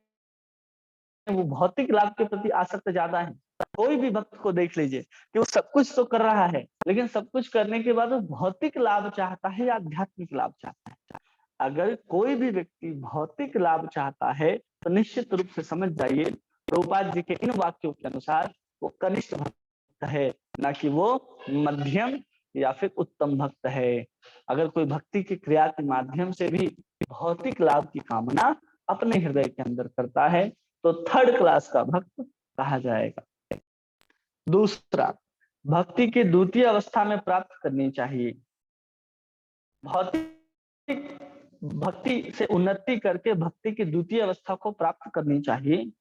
वो भौतिक लाभ के प्रति आसक्त ज्यादा है। कोई भी भक्त को देख लीजिए कि वो सब कुछ तो कर रहा है, लेकिन सब कुछ करने के बाद वो भौतिक लाभ चाहता है या आध्यात्मिक लाभ चाहता है। अगर कोई भी व्यक्ति भौतिक लाभ चाहता है तो निश्चित रूप से समझ जाइए प्रभुपाद जी के इन वाक्यों के अनुसार वो कनिष्ठ भक्त है, ना कि वो मध्यम या फिर उत्तम भक्त है। अगर कोई भक्ति की क्रिया के माध्यम से भी भौतिक लाभ की कामना अपने हृदय के अंदर करता है तो 3rd क्लास का भक्त कहा जाएगा। दूसरा, भक्ति की द्वितीय अवस्था में प्राप्त करनी चाहिए। भौतिक भक्ति से उन्नति करके भक्ति की द्वितीय अवस्था को प्राप्त करनी चाहिए।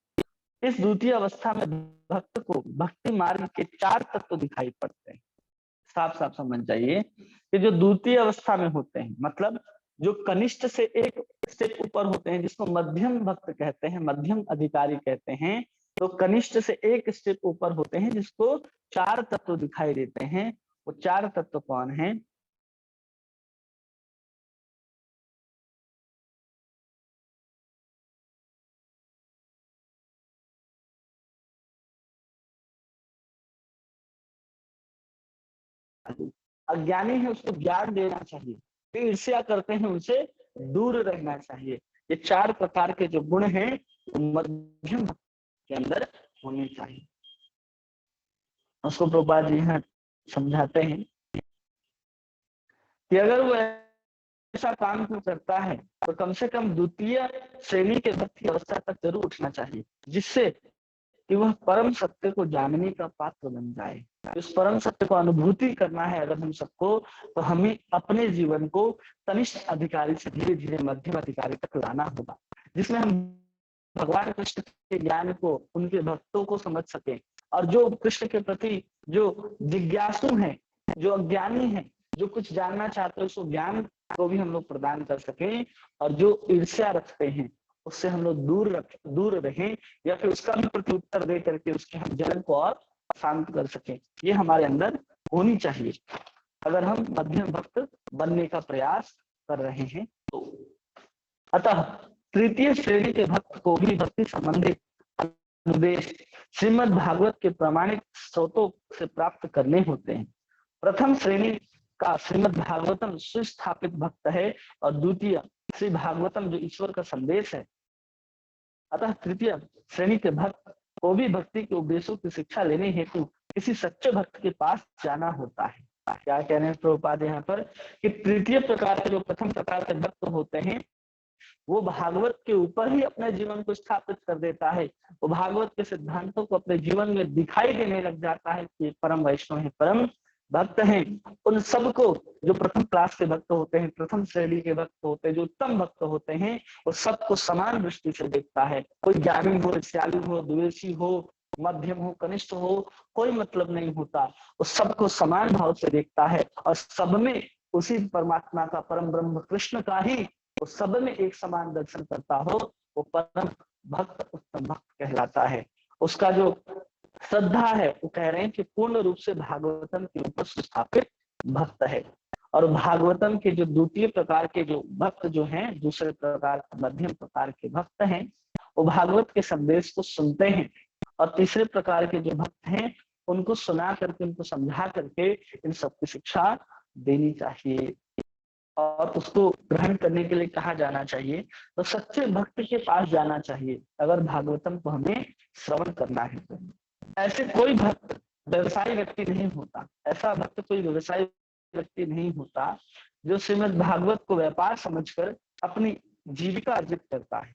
इस द्वितीय अवस्था में भक्त को भक्ति मार्ग के 4 तत्व दिखाई पड़ते हैं। साफ साफ समझ जाइए कि जो द्वितीय अवस्था में होते हैं, मतलब जो कनिष्ठ से एक स्टेप ऊपर होते हैं जिसको मध्यम भक्त कहते हैं, मध्यम अधिकारी कहते हैं। तो कनिष्ठ से एक स्टेप ऊपर होते हैं जिसको 4 तत्व दिखाई देते हैं। वो 4 तत्व कौन है? अज्ञानी है उसको ज्ञान देना चाहिए, जो ईर्ष्या करते हैं उनसे दूर रहना चाहिए। ये 4 प्रकार के जो गुण हैं मध्यम भक्त के अंदर होने चाहिए। उसको प्रभुपाद जी यहाँ समझाते हैं कि अगर वो ऐसा काम क्यों करता है तो कम से कम द्वितीय श्रेणी के भक्त की अवस्था तक जरूर उठना चाहिए, जिससे कि वह परम सत्य को जानने का पात्र बन जाए। उस परम सत्य को अनुभूति करना है अगर हम सबको, तो हमें अपने जीवन को कनिष्ठ अधिकारी से धीरे धीरे मध्यम अधिकारी तक लाना होगा, जिसमें हम भगवान कृष्ण के ज्ञान को, उनके भक्तों को समझ सके, और जो कृष्ण के प्रति जो जिज्ञासु हैं, जो अज्ञानी हैं, जो कुछ जानना चाहते हैं, उस ज्ञान को भी हम लोग प्रदान कर सकें, और जो ईर्ष्या रखते हैं उससे हम लोग दूर रहें, या फिर उसका भी प्रत्युत्तर दे करके उसके हम जलन को और शांत कर सकें। ये हमारे अंदर होनी चाहिए अगर हम मध्यम भक्त बनने का प्रयास कर रहे हैं तो। अतः तृतीय श्रेणी के भक्त को भी भक्ति संबंधित अनुदेश श्रीमद् भागवत के प्रामाणिक स्रोतों से प्राप्त करने होते हैं। प्रथम श्रेणी का श्रीमद् भागवतम सुस्थापित भक्त है, और द्वितीय श्री भागवतम जो ईश्वर का संदेश है। अतः तृतीय श्रेणी के भक्त को भी भक्ति के उपदेशों की शिक्षा लेने हेतु किसी सच्चे भक्त के पास जाना होता है। क्या कह रहे हैं प्रभुपाद यहाँ पर कि तृतीय प्रकार के जो प्रथम प्रकार के भक्त होते हैं वो भागवत के ऊपर ही अपने जीवन को स्थापित कर देता है। वो भागवत के सिद्धांतों को अपने जीवन में दिखाई देने लग जाता है कि परम वैष्णव है, परम भक्त हैं। उन सबको जो प्रथम क्लास के भक्त होते हैं, प्रथम श्रेणी के भक्त होते हैं, जो उत्तम भक्त होते हैं, वो सबको समान दृष्टि से देखता है। कोई ज्ञानी हो, ईर्ष्यालु हो, द्वेषी हो, मध्यम हो, कनिष्ठ हो, कोई मतलब नहीं होता। वो सबको समान भाव से देखता है, और सब में उसी परमात्मा का, परम ब्रह्म कृष्ण का ही वो सब में एक समान दर्शन करता हो, वो परम भक्त उत्तम भक्त कहलाता है। उसका जो श्रद्धा है वो कह रहे हैं कि पूर्ण रूप से भागवतम के ऊपर स्थापित भक्त है। और भागवतम के जो द्वितीय प्रकार के जो भक्त जो हैं, दूसरे प्रकार मध्यम प्रकार के भक्त हैं, वो भागवत के संदेश को सुनते हैं, और तीसरे प्रकार के जो भक्त हैं उनको सुना करके, उनको समझा करके इन सबकी शिक्षा देनी चाहिए, और उसको ग्रहण करने के लिए कहा जाना चाहिए। तो सच्चे भक्त के पास जाना चाहिए अगर भागवतम को हमें श्रवण करना है तो। ऐसे कोई भक्त व्यवसायी व्यक्ति नहीं होता, ऐसा भक्त कोई व्यवसायी व्यक्ति नहीं होता जो श्रीमद् भागवत को व्यापार समझकर अपनी जीविका अर्जित करता है।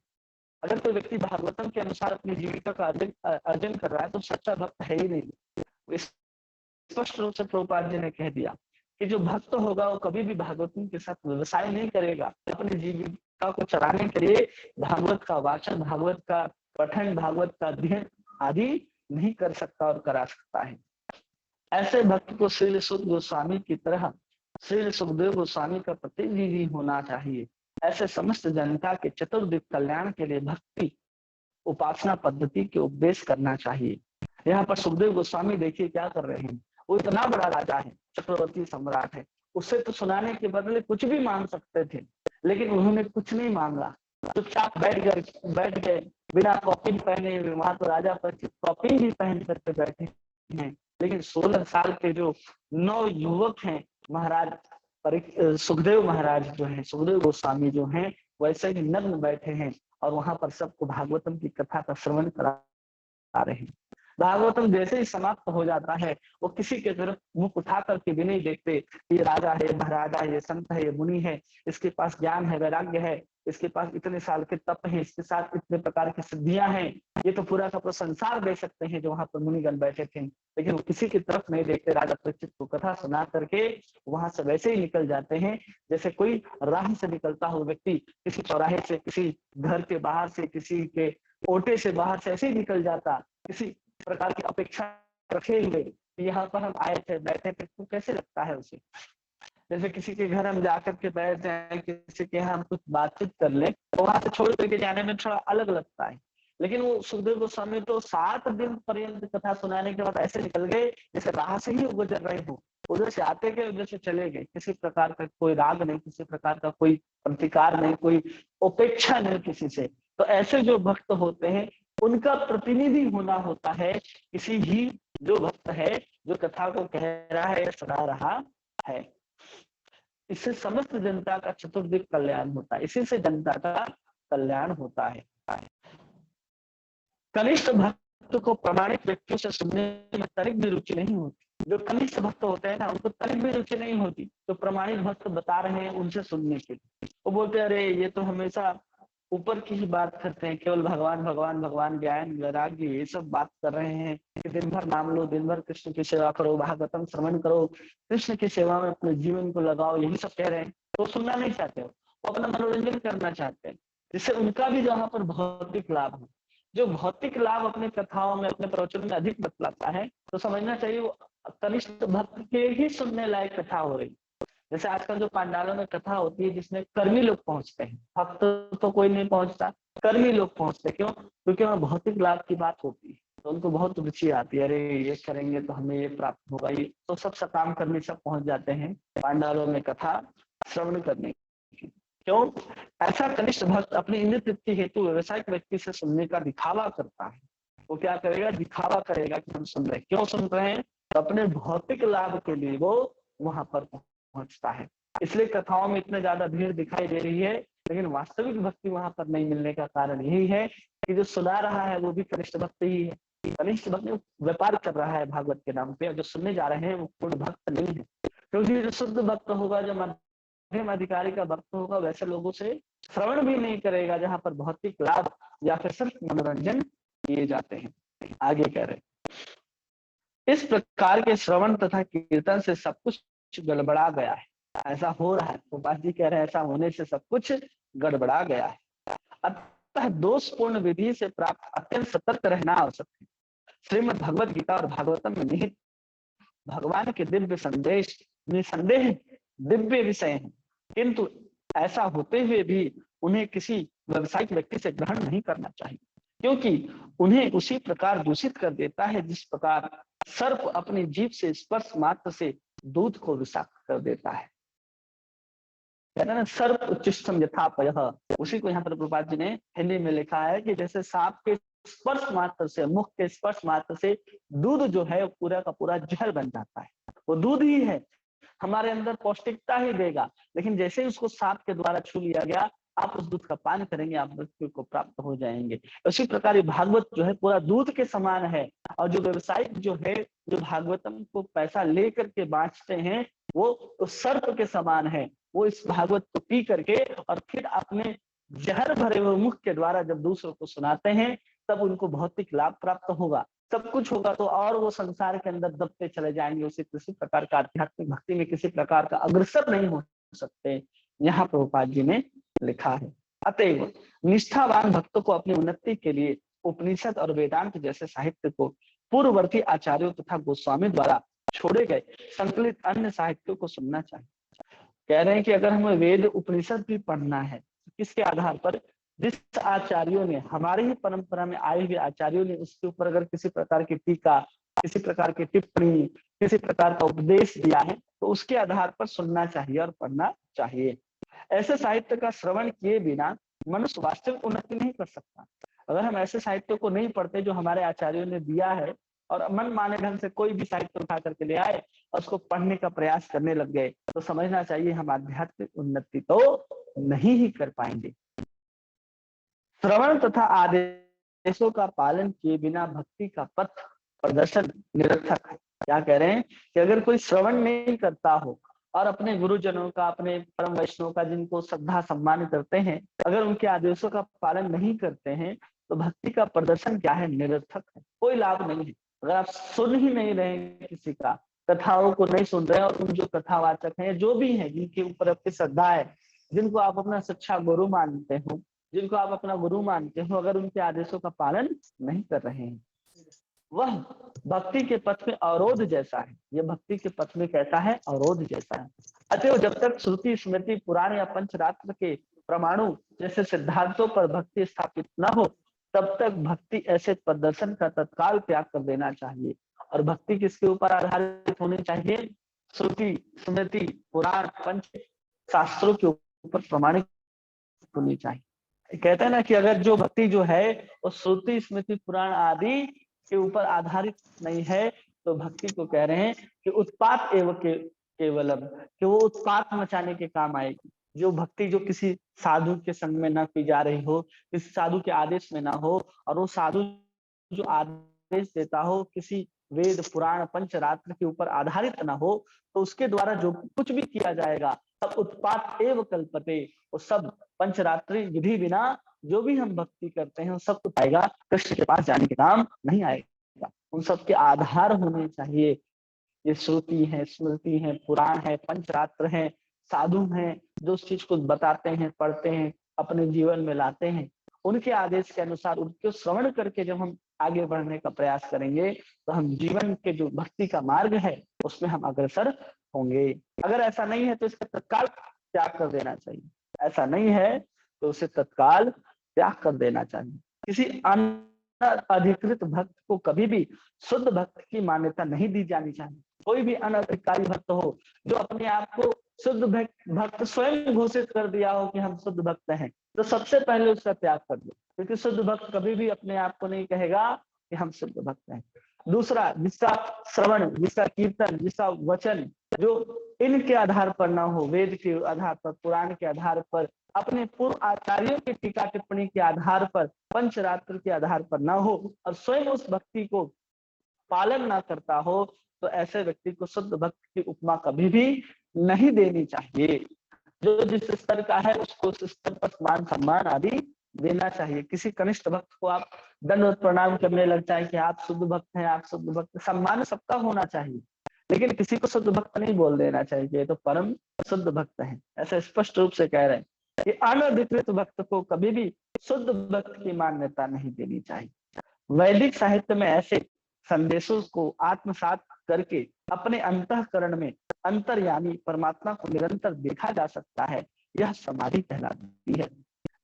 अगर कोई व्यक्ति भागवतम के अनुसार अपनी जीविका का अर्जन कर रहा है तो सच्चा भक्त है ही नहीं। स्पष्ट रूप से प्रभुपाद जी ने कह दिया कि जो भक्त होगा वो कभी भी भागवतम के साथ व्यवसाय नहीं करेगा। अपनी जीविका को चलाने के लिए भागवत का वाचन, भागवत का पठन, भागवत का अध्ययन आदि नहीं कर सकता और करा सकता है। ऐसे भक्त को श्री सुख गोस्वामी की तरह श्री सुखदेव गोस्वामी का प्रतिनिधि होना चाहिए। ऐसे समस्त जनता के चतुर्दिक कल्याण के लिए भक्ति उपासना पद्धति के उपदेश करना चाहिए। यहाँ पर सुखदेव गोस्वामी देखिए क्या कर रहे हैं। वो इतना बड़ा राजा है, चक्रवर्ती सम्राट है, उससे तो सुनाने के बदले कुछ भी मांग सकते थे, लेकिन उन्होंने कुछ नहीं मांगा, चुपचाप बैठ गए बिना कॉपी पहने। वहां तो राजा पर कॉपी ही पहन करके बैठे हैं, लेकिन 16 साल के जो 9 युवक हैं, महाराज सुखदेव महाराज जो हैं, सुखदेव गोस्वामी जो हैं, वैसे ही नग्न बैठे हैं, और वहां पर सबको भागवतम की कथा का श्रवण करा रहे हैं। भागवतम जैसे ही समाप्त हो जाता है वो किसी के तरफ मुख उठा करके भी नहीं देखते, ये राजा है, महाराजा है, ये संत है, ये मुनि है, इसके पास ज्ञान है, वैराग्य है, इसके पास इतने साल के तप है, इसके साथ इतने प्रकार की सिद्धियां हैं, ये तो पूरा का पूरा संसार दे सकते हैं जो वहां पर मुनिगण बैठे थे। लेकिन वो किसी की तरफ नहीं देखते। राजा परीक्षित को कथा सुना करके वहां से वैसे ही निकल जाते हैं जैसे कोई राह से निकलता हुआ व्यक्ति किसी चौराहे से, किसी घर के बाहर से, किसी के ओटे से बाहर से ऐसे ही निकल जाता, किसी प्रकार की अपेक्षा रखे हुए। यहाँ पर हम आए थे, बैठे थे, तो कैसे लगता है उसे। जैसे किसी के घर हम जाकर के बैठ जाए, किसी के यहाँ हम कुछ बातचीत कर ले, तो वहां से छोड़ करके जाने में थोड़ा अलग लगता है। लेकिन वो सुखदेव गोस्वामी तो 7 दिन पर्यंत कथा सुनाने के बाद ऐसे निकल गए जैसे राह से ही गुजर रहे हो। उधर से आते गए, उधर से चले गए, किसी प्रकार का कोई राग नहीं, किसी प्रकार का कोई प्रतिकार नहीं, कोई उपेक्षा नहीं किसी से। तो ऐसे जो भक्त होते हैं उनका प्रतिनिधि होना होता है किसी भी जो भक्त है जो कथा को कह रहा है या सुना रहा है। इससे समस्त जनता का चतुर्दिक कल्याण होता है, इसी से जनता का कल्याण होता है। कनिष्ठ भक्त को प्रामाणिक व्यक्तियों से सुनने में तनिक भी रुचि नहीं होती। जो कनिष्ठ भक्त होते हैं ना, उनको तनिक भी रुचि नहीं होती। तो प्रामाणिक भक्त बता रहे हैं उनसे सुनने के लिए, वो बोलते हैं अरे ये तो हमेशा ऊपर की ही बात करते हैं, केवल भगवान भगवान भगवान, ज्ञान वैराग्य ये सब बात कर रहे हैं कि दिन भर नाम लो, दिन भर कृष्ण की सेवा करो, भागवतम श्रवण करो, कृष्ण की सेवा में अपने जीवन को लगाओ, यही सब कह रहे हैं। तो सुनना नहीं चाहते हो, वो अपना मनोरंजन करना चाहते हैं, जिससे उनका भी जहाँ पर भौतिक लाभ हो। जो भौतिक लाभ अपने कथाओं में, अपने प्रवचन में अधिक बतलाता है, तो समझना चाहिए वो कनिष्ठ भक्त के ही सुनने लायक कथा हो रही। जैसे आजकल जो पंडालों में कथा होती है जिसमें कर्मी लोग पहुंचते हैं, भक्त तो कोई नहीं पहुंचता, कर्मी लोग पहुंचते। क्यों? क्योंकि वहाँ भौतिक लाभ की बात होती है, तो उनको बहुत रुचि आती है, अरे ये करेंगे तो हमें ये प्राप्त होगा, ये तो सब सकाम करने सब पहुंच जाते हैं पंडालों में कथा श्रवण करने की। क्यों? ऐसा कनिष्ठ भक्त अपनी इंद्र तृप्ति हेतु व्यवसायिक व्यक्ति से सुनने का दिखावा करता है। वो क्या करेगा? दिखावा करेगा कि हम सुन रहे हैं। क्यों सुन रहे हैं? तो अपने भौतिक लाभ के लिए वो वहां पर पहुंचता है। इसलिए कथाओं में इतने ज्यादा भीड़ दिखाई दे रही है, लेकिन वास्तविक भक्ति वहां पर नहीं मिलने का कारण यही है कि जो सुना रहा है वो भी कनिष्ठ भक्त ही है। कनिष्ठ भक्त व्यापार कर रहा है भागवत के नाम पे, और जो सुनने जा रहे हैं वो पूर्ण भक्त नहीं है। क्योंकि जो शुद्ध भक्त होगा, जो मध्यम अधिकारी का भक्त होगा, वैसे लोगों से श्रवण भी नहीं करेगा जहां पर भौतिक लाभ या फिर सिर्फ मनोरंजन किए जाते हैं। आगे कह रहे, इस प्रकार के श्रवण तथा कीर्तन से सब कुछ गड़बड़ा गया है। ऐसा हो रहा है, गोपाल जी कह रहे हैं ऐसा होने से सब कुछ गड़बड़ा गया है। अतः दोषपूर्ण विधि से प्राप्त अत्यंत सतर्क रहना आवश्यक है। श्रीमद् भगवद गीता और भागवतम में निहित भगवान के दिव्य संदेश निसंदेह दिव्य विषय हैं, किंतु ऐसा होते हुए भी उन्हें किसी व्यवसायिक व्यक्ति से ग्रहण नहीं करना चाहिए, क्योंकि उन्हें उसी प्रकार दूषित कर देता है जिस प्रकार सर्प अपनी जीभ से स्पर्श मात्र से दूध को विषाक्त कर देता है। ना सर्प उच्चिष्टम यथापयः, उसी को यहाँ पर प्रभुपाद जी ने हिंदी में लिखा है कि जैसे सांप के स्पर्श मात्र से, मुख के स्पर्श मात्र से दूध जो है पूरा का पूरा जहर बन जाता है। वो दूध ही है, हमारे अंदर पौष्टिकता ही देगा, लेकिन जैसे ही उसको सांप के द्वारा छू लिया गया, आप उस दूध का पान करेंगे, आप मृत्यु को प्राप्त हो जाएंगे। उसी प्रकार भागवत जो है पूरा दूध के समान है, और जो व्यवसायिक जो है, जो भागवतम को पैसा लेकर के बांटते हैं, वो तो सर्प के समान है। वो इस भागवत को पी करके और फिर अपने जहर भरे हुए मुख के द्वारा जब दूसरों को सुनाते हैं, तब उनको भौतिक लाभ प्राप्त होगा, सब कुछ होगा, तो और वो संसार के अंदर दबते चले जाएंगे। उसे किसी प्रकार का आध्यात्मिक भक्ति में किसी प्रकार का अग्रसर नहीं हो सकते, यहाँ प्रभुपाद जी ने लिखा है। अतएव निष्ठावान भक्तों को अपनी उन्नति के लिए उपनिषद और वेदांत जैसे साहित्य को पूर्ववर्ती आचार्यों तथा गोस्वामी द्वारा छोड़े गए संकलित अन्य साहित्यों को सुनना चाहिए। कह रहे हैं कि अगर हमें वेद उपनिषद भी पढ़ना है, तो किसके आधार पर? जिस आचार्यों ने, हमारे ही परंपरा में आए हुए आचार्यों ने उसके ऊपर अगर किसी प्रकार की टीका, किसी प्रकार की टिप्पणी, किसी प्रकार का उपदेश दिया है, तो उसके आधार पर सुनना चाहिए और पढ़ना चाहिए। ऐसे साहित्य का श्रवण किए बिना मनुष्य वास्तविक उन्नति नहीं कर सकता। अगर हम ऐसे साहित्य को नहीं पढ़ते जो हमारे आचार्यों ने दिया है, और मन माने ढंग से कोई भी साहित्य उठा करके ले आए और उसको पढ़ने का प्रयास करने लग गए, तो समझना चाहिए हम आध्यात्मिक उन्नति तो नहीं ही कर पाएंगे। श्रवण तथा आदेशों का पालन किए बिना भक्ति का पथ प्रदर्शन निरर्थक है। क्या कह रहे हैं कि अगर कोई श्रवण नहीं करता हो और अपने गुरुजनों का, अपने परम वैष्णव का, जिनको श्रद्धा सम्मान करते हैं, अगर उनके आदेशों का पालन नहीं करते हैं, तो भक्ति का प्रदर्शन क्या है? निरर्थक है, कोई लाभ नहीं है। अगर आप सुन ही नहीं रहे किसी का, कथाओं को नहीं सुन रहे, और उन जो कथावाचक हैं, जो भी हैं, जिनके ऊपर आपकी श्रद्धा है, जिनको आप अपना सच्चा गुरु मानते हो, जिनको आप अपना गुरु मानते हो, अगर उनके आदेशों का पालन नहीं कर रहे हैं, वह भक्ति के पथ में अवरोध जैसा है। यह भक्ति के पथ में कैसा है? अवरोध जैसा है। अतएव जब तक श्रुति स्मृति पुराण या पंचरात्र के प्रमाणों जैसे सिद्धांतों पर भक्ति स्थापित न हो, तब तक भक्ति ऐसे प्रदर्शन का तत्काल त्याग कर देना चाहिए। और भक्ति किसके ऊपर आधारित होनी चाहिए? श्रुति स्मृति पुराण पंच शास्त्रों के ऊपर प्रमाणित होनी चाहिए। कहते हैं ना कि अगर जो भक्ति जो है वो श्रुति स्मृति पुराण आदि के ऊपर आधारित नहीं है, तो भक्ति को कह रहे हैं कि उत्पात एवं केवलम, कि वो उत्पात मचाने के काम आएगी। जो भक्ति जो किसी साधु के संग में न की जा रही हो, किसी साधु के आदेश में ना हो, और वो साधु जो आदेश देता हो किसी वेद पुराण पंचरात्र के ऊपर आधारित ना हो, तो उसके द्वारा जो कुछ भी किया जाएगा सब उत्पात एवं कल्पते, वो सब पंचरात्रि विधि बिना जो भी हम भक्ति करते हैं वो सब कुछ आएगा, कृष्ण के पास जाने के काम नहीं आएगा। उन सब के आधार होने चाहिए। ये श्रुति है, स्मृति है, पुराण है, पंचरात्र है, साधु हैं जो उस चीज को बताते हैं, पढ़ते हैं, अपने जीवन में लाते हैं। उनके आदेश के अनुसार उनको श्रवण करके जब हम आगे बढ़ने का प्रयास करेंगे, तो हम जीवन के जो भक्ति का मार्ग है उसमें हम अग्रसर होंगे। अगर ऐसा नहीं है तो इसका तत्काल त्याग कर देना चाहिए। ऐसा नहीं है तो उसे तत्काल त्याग कर देना चाहिए। किसी अनधिकृत भक्त को कभी भी शुद्ध भक्त की मान्यता नहीं दी जानी चाहिए। कोई भी अनधिकारी भक्त हो जो अपने आप को शुद्ध भक्त स्वयं घोषित कर दिया हो कि हम शुद्ध भक्त हैं, तो सबसे पहले उसका त्याग कर दो, क्योंकि शुद्ध भक्त कभी भी अपने आप को नहीं कहेगा कि हम शुद्ध भक्त हैं। दूसरा, जिसका श्रवण, जिसका कीर्तन, जिसका वचन जो इनके आधार पर ना हो, वेद के आधार पर, पुराण के आधार पर, अपने पूर्व आचार्यों की टीका टिप्पणी के आधार पर, पंचरात्र के आधार पर ना हो, और स्वयं उस भक्ति को पालन ना करता हो, तो ऐसे व्यक्ति को शुद्ध भक्त की उपमा कभी भी नहीं देनी चाहिए। जो जिस स्तर का है उसको उस स्तर पर मान सम्मान आदि देना चाहिए। किसी कनिष्ठ भक्त को आप दंडवत प्रणाम करने लग जाए कि आप शुद्ध भक्त हैं, आप शुद्ध भक्त, सम्मान सबका होना चाहिए, लेकिन किसी को शुद्ध भक्त नहीं बोल देना चाहिए कि ये तो परम शुद्ध भक्त है। ऐसा स्पष्ट रूप से कह रहे हैं कि अनधिकृत भक्त को कभी भी शुद्ध भक्त की मान्यता नहीं देनी चाहिए। वैदिक साहित्य में ऐसे संदेशों को आत्मसात करके अपने अंतःकरण में अंतर्यामी परमात्मा को निरंतर देखा जा सकता है, यह समाधि कहलाती है।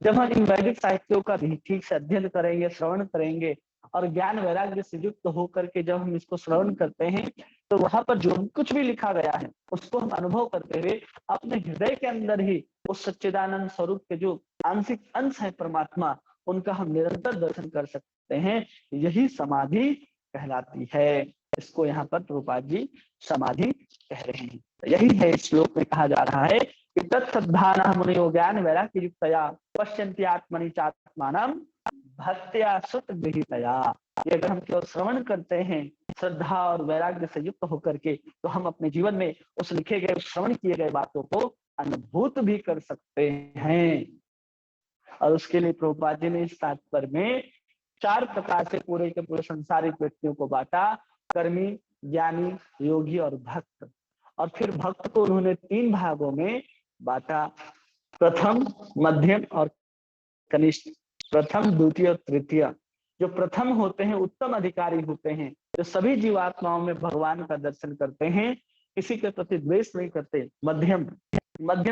जब हम इन वैदिक साहित्यों का भी ठीक से अध्ययन करेंगे, श्रवण करेंगे, और ज्ञान वैराग्य से युक्त होकर के जब हम इसको श्रवण करते हैं, तो वहां पर जो कुछ भी लिखा गया है उसको हम अनुभव करते हुए अपने हृदय के अंदर ही उस सच्चिदानंद स्वरूप के जो आंशिक अंश है परमात्मा, उनका हम निरंतर दर्शन कर सकते हैं। यही समाधि कहलाती है। इसको यहाँ पर प्रभुपाद जी समाधि कह रहे हैं। यही है इस श्लोक में कहा जा रहा है कि तत्सद्धानः मुनयो ज्ञान वैराग्य युक्तया पश्यन्ति आत्मनि चात्मानं भक्त्या सुत गृहीतया। ये अगर हम केवल श्रवण करते हैं श्रद्धा और वैराग्य से युक्त होकर के, तो हम अपने जीवन में उस लिखे गए, श्रवण किए गए बातों को अनुभूत भी कर सकते हैं। और उसके लिए प्रभुपाद जी ने इस तात्पर्य में 4 प्रकार से पूरे के पूरे संसारिक व्यक्तियों को बांटा, कर्मी, ज्ञानी, योगी और भक्त। और फिर भक्त को उन्होंने 3 भागों में बांटा, प्रथम, मध्यम और कनिष्ठ। प्रथम, द्वितीय और तृतीय। जो प्रथम होते हैं उत्तम अधिकारी होते हैं, जो सभी जीवात्माओं में भगवान का दर्शन करते हैं, किसी के प्रति द्वेष नहीं करते। मध्यम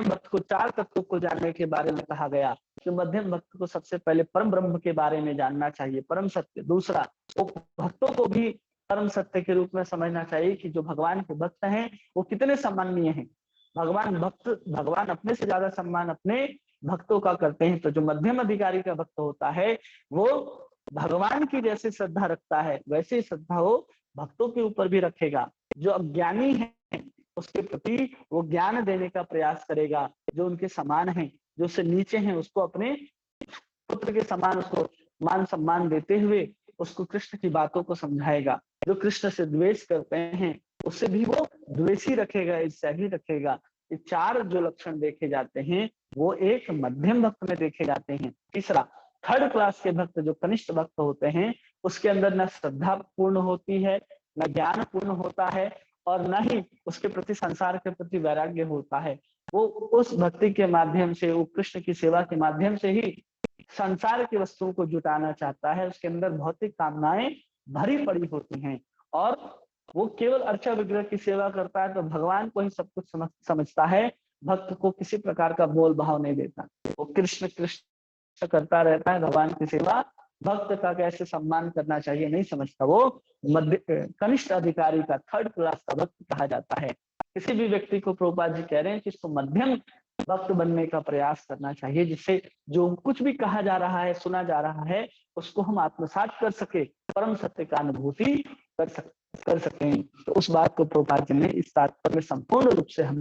भक्त को 4 तत्वों को जानने के बारे में कहा गया कि मध्यम भक्त को सबसे पहले परम ब्रह्म के बारे में जानना चाहिए, परम सत्य। दूसरा, वो भक्तों को भी परम सत्य के रूप में समझना चाहिए कि जो भगवान के भक्त हैं वो कितने सम्माननीय हैं। भगवान अपने से ज्यादा सम्मान अपने भक्तों का करते हैं। तो जो मध्यम अधिकारी का भक्त होता है वो भगवान की जैसी श्रद्धा रखता है, वैसे ही श्रद्धा वो भक्तों के ऊपर भी रखेगा। जो अज्ञानी है उसके प्रति वो ज्ञान देने का प्रयास करेगा। जो उनके समान है, जो उससे नीचे हैं, उसको अपने पुत्र के समान उसको मान सम्मान देते हुए उसको कृष्ण की बातों को समझाएगा। जो कृष्ण से द्वेष करते हैं उससे भी वो द्वेषी रखेगा, ईर्ष्या भी रखेगा। ये 4 जो लक्षण देखे जाते हैं वो एक मध्यम भक्त में देखे जाते हैं। तीसरा, थर्ड क्लास के भक्त जो कनिष्ठ भक्त होते हैं, उसके अंदर न श्रद्धा पूर्ण होती है, न ज्ञान पूर्ण होता है, और न ही उसके प्रति संसार के प्रति वैराग्य होता है। वो उस भक्ति के माध्यम से, वो कृष्ण की सेवा के माध्यम से ही संसार की वस्तुओं को जुटाना चाहता है। उसके अंदर भौतिक कामनाएं भरी पड़ी होती हैं, और वो केवल अर्चा विग्रह की सेवा करता है तो भगवान को ही सब कुछ समझता है, भक्त को किसी प्रकार का मोल भाव नहीं देता। वो कृष्ण कृष्ण करता रहता है, भगवान की सेवा, भक्त का कैसे सम्मान करना चाहिए नहीं समझता। वो मध्य कनिष्ठ अधिकारी का, थर्ड क्लास का भक्त कहा जाता है। किसी भी व्यक्ति को प्रभुपाद जी कह रहे हैं कि इसको मध्यम भक्त बनने का प्रयास करना चाहिए, जिससे जो कुछ भी कहा जा रहा है, सुना जा रहा है, उसको हम आत्मसात कर सके, परम सत्य का अनुभूति कर सकें। तो उस बात को प्रभुपाद जी ने इस तात्पर्य में संपूर्ण रूप से हम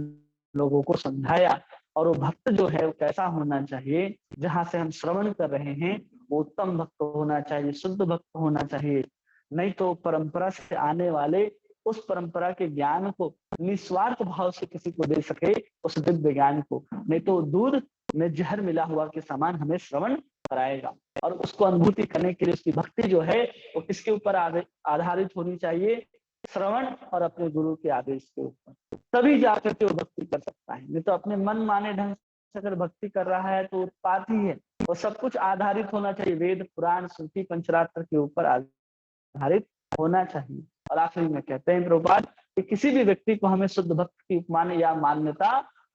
लोगों को समझाया। और वो भक्त जो है वो कैसा होना चाहिए, जहां से हम श्रवण कर रहे हैं वो उत्तम भक्त होना चाहिए, शुद्ध भक्त होना चाहिए, नहीं तो परंपरा से आने वाले उस परंपरा के ज्ञान को निस्वार्थ भाव से किसी को दे सके, उस दिव्य ज्ञान को, नहीं तो दूध में जहर मिला हुआ के समान हमें श्रवण कराएगा। और उसको अनुभूति करने के लिए उसकी भक्ति जो है वो किसके ऊपर आधारित होनी चाहिए, श्रवण और अपने गुरु के आदेश के ऊपर, तभी जाकर के वो भक्ति कर सकता है। नहीं तो अपने मन माने ढंग से अगर भक्ति कर रहा है तो उत्पात ही है। और सब कुछ आधारित होना चाहिए, वेद पुराण श्रुति पंचरात्र के ऊपर आधारित होना चाहिए। और आखिरी में कहते हैं प्रभुपाद कि किसी भी व्यक्ति को हमें शुद्ध भक्त की उपमान या मान्यता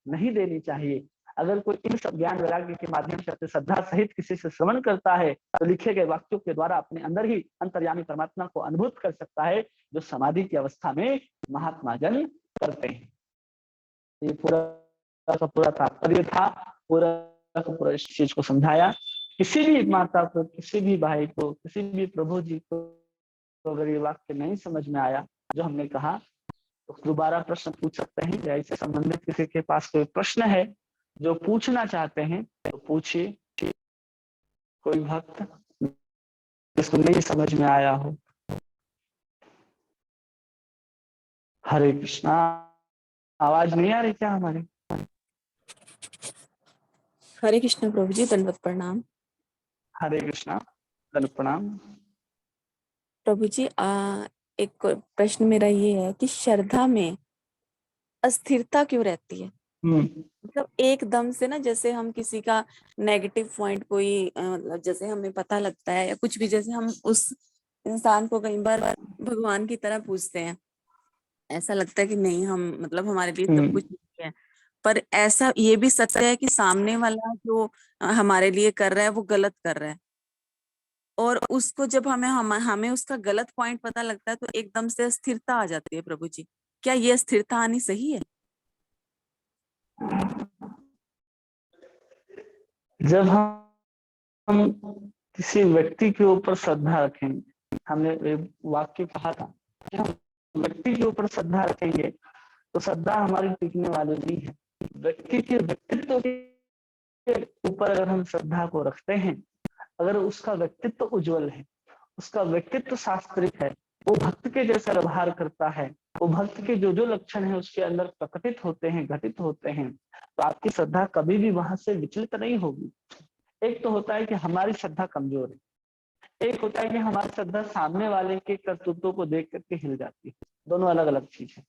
नहीं देनी चाहिए। अगर कोई इन सब ज्ञान वैराग्य के माध्यम से अपनी श्रद्धा सहित किसी से श्रवण करता है तो लिखे गए वाक्यों के द्वारा अपने अंदर ही अंतर्यामी परमात्मा को अनुभूत कर सकता है, जो समाधि की अवस्था में महात्मा जन करते हैं। ये पूरा का पूरा तात्पर्य था, पूरा का पूरा इस चीज को समझाया। किसी भी माता को, किसी भी भाई को, किसी भी प्रभु जी को अगर ये वाक्य नहीं समझ में आया जो हमने कहा, तो दोबारा प्रश्न पूछ सकते हैं। या इससे संबंधित किसी के पास कोई प्रश्न है जो पूछना चाहते हैं तो पूछिए। कोई भक्त जिसको नहीं समझ में आया हो। हरे कृष्णा। आवाज नहीं आ रही क्या हमारी? हरे कृष्ण प्रभु जी, दंडवत प्रणाम। हरे कृष्णा, दंडवत प्रणाम। प्रभु जी, एक प्रश्न मेरा ये है कि श्रद्धा में अस्थिरता क्यों रहती है? मतलब एकदम से ना, जैसे हम किसी का नेगेटिव पॉइंट कोई मतलब जैसे हमें पता लगता है या कुछ भी, जैसे हम उस इंसान को कई बार भगवान की तरह पूछते हैं, ऐसा लगता है कि नहीं, हम मतलब हमारे लिए सब कुछ नहीं है। पर ऐसा ये भी सत्य है कि सामने वाला जो हमारे लिए कर रहा है वो गलत कर रहा है, और उसको जब हमें उसका गलत पॉइंट पता लगता है तो एकदम से स्थिरता आ जाती है। प्रभु जी, क्या ये स्थिरता आनी सही है? जब हम किसी व्यक्ति के ऊपर श्रद्धा रखेंगे, हमने एक वाक्य कहा था कि हम व्यक्ति के ऊपर श्रद्धा रखेंगे तो श्रद्धा हमारी टिकने वाली नहीं है। व्यक्ति के व्यक्तित्व के ऊपर अगर हम श्रद्धा को रखते हैं, अगर उसका व्यक्तित्व उज्जवल है, उसका व्यक्तित्व शास्त्रिक है, वो भक्त के जैसा व्यवहार करता है, वो भक्त के जो जो लक्षण है उसके अंदर प्रकटित होते हैं, घटित होते हैं, तो आपकी श्रद्धा कभी भी वहां से विचलित नहीं होगी। एक तो होता है कि हमारी श्रद्धा कमजोर है, एक होता है कि हमारी श्रद्धा सामने वाले के कर्तृत्व को देख करके हिल जाती है। दोनों अलग अलग चीज है।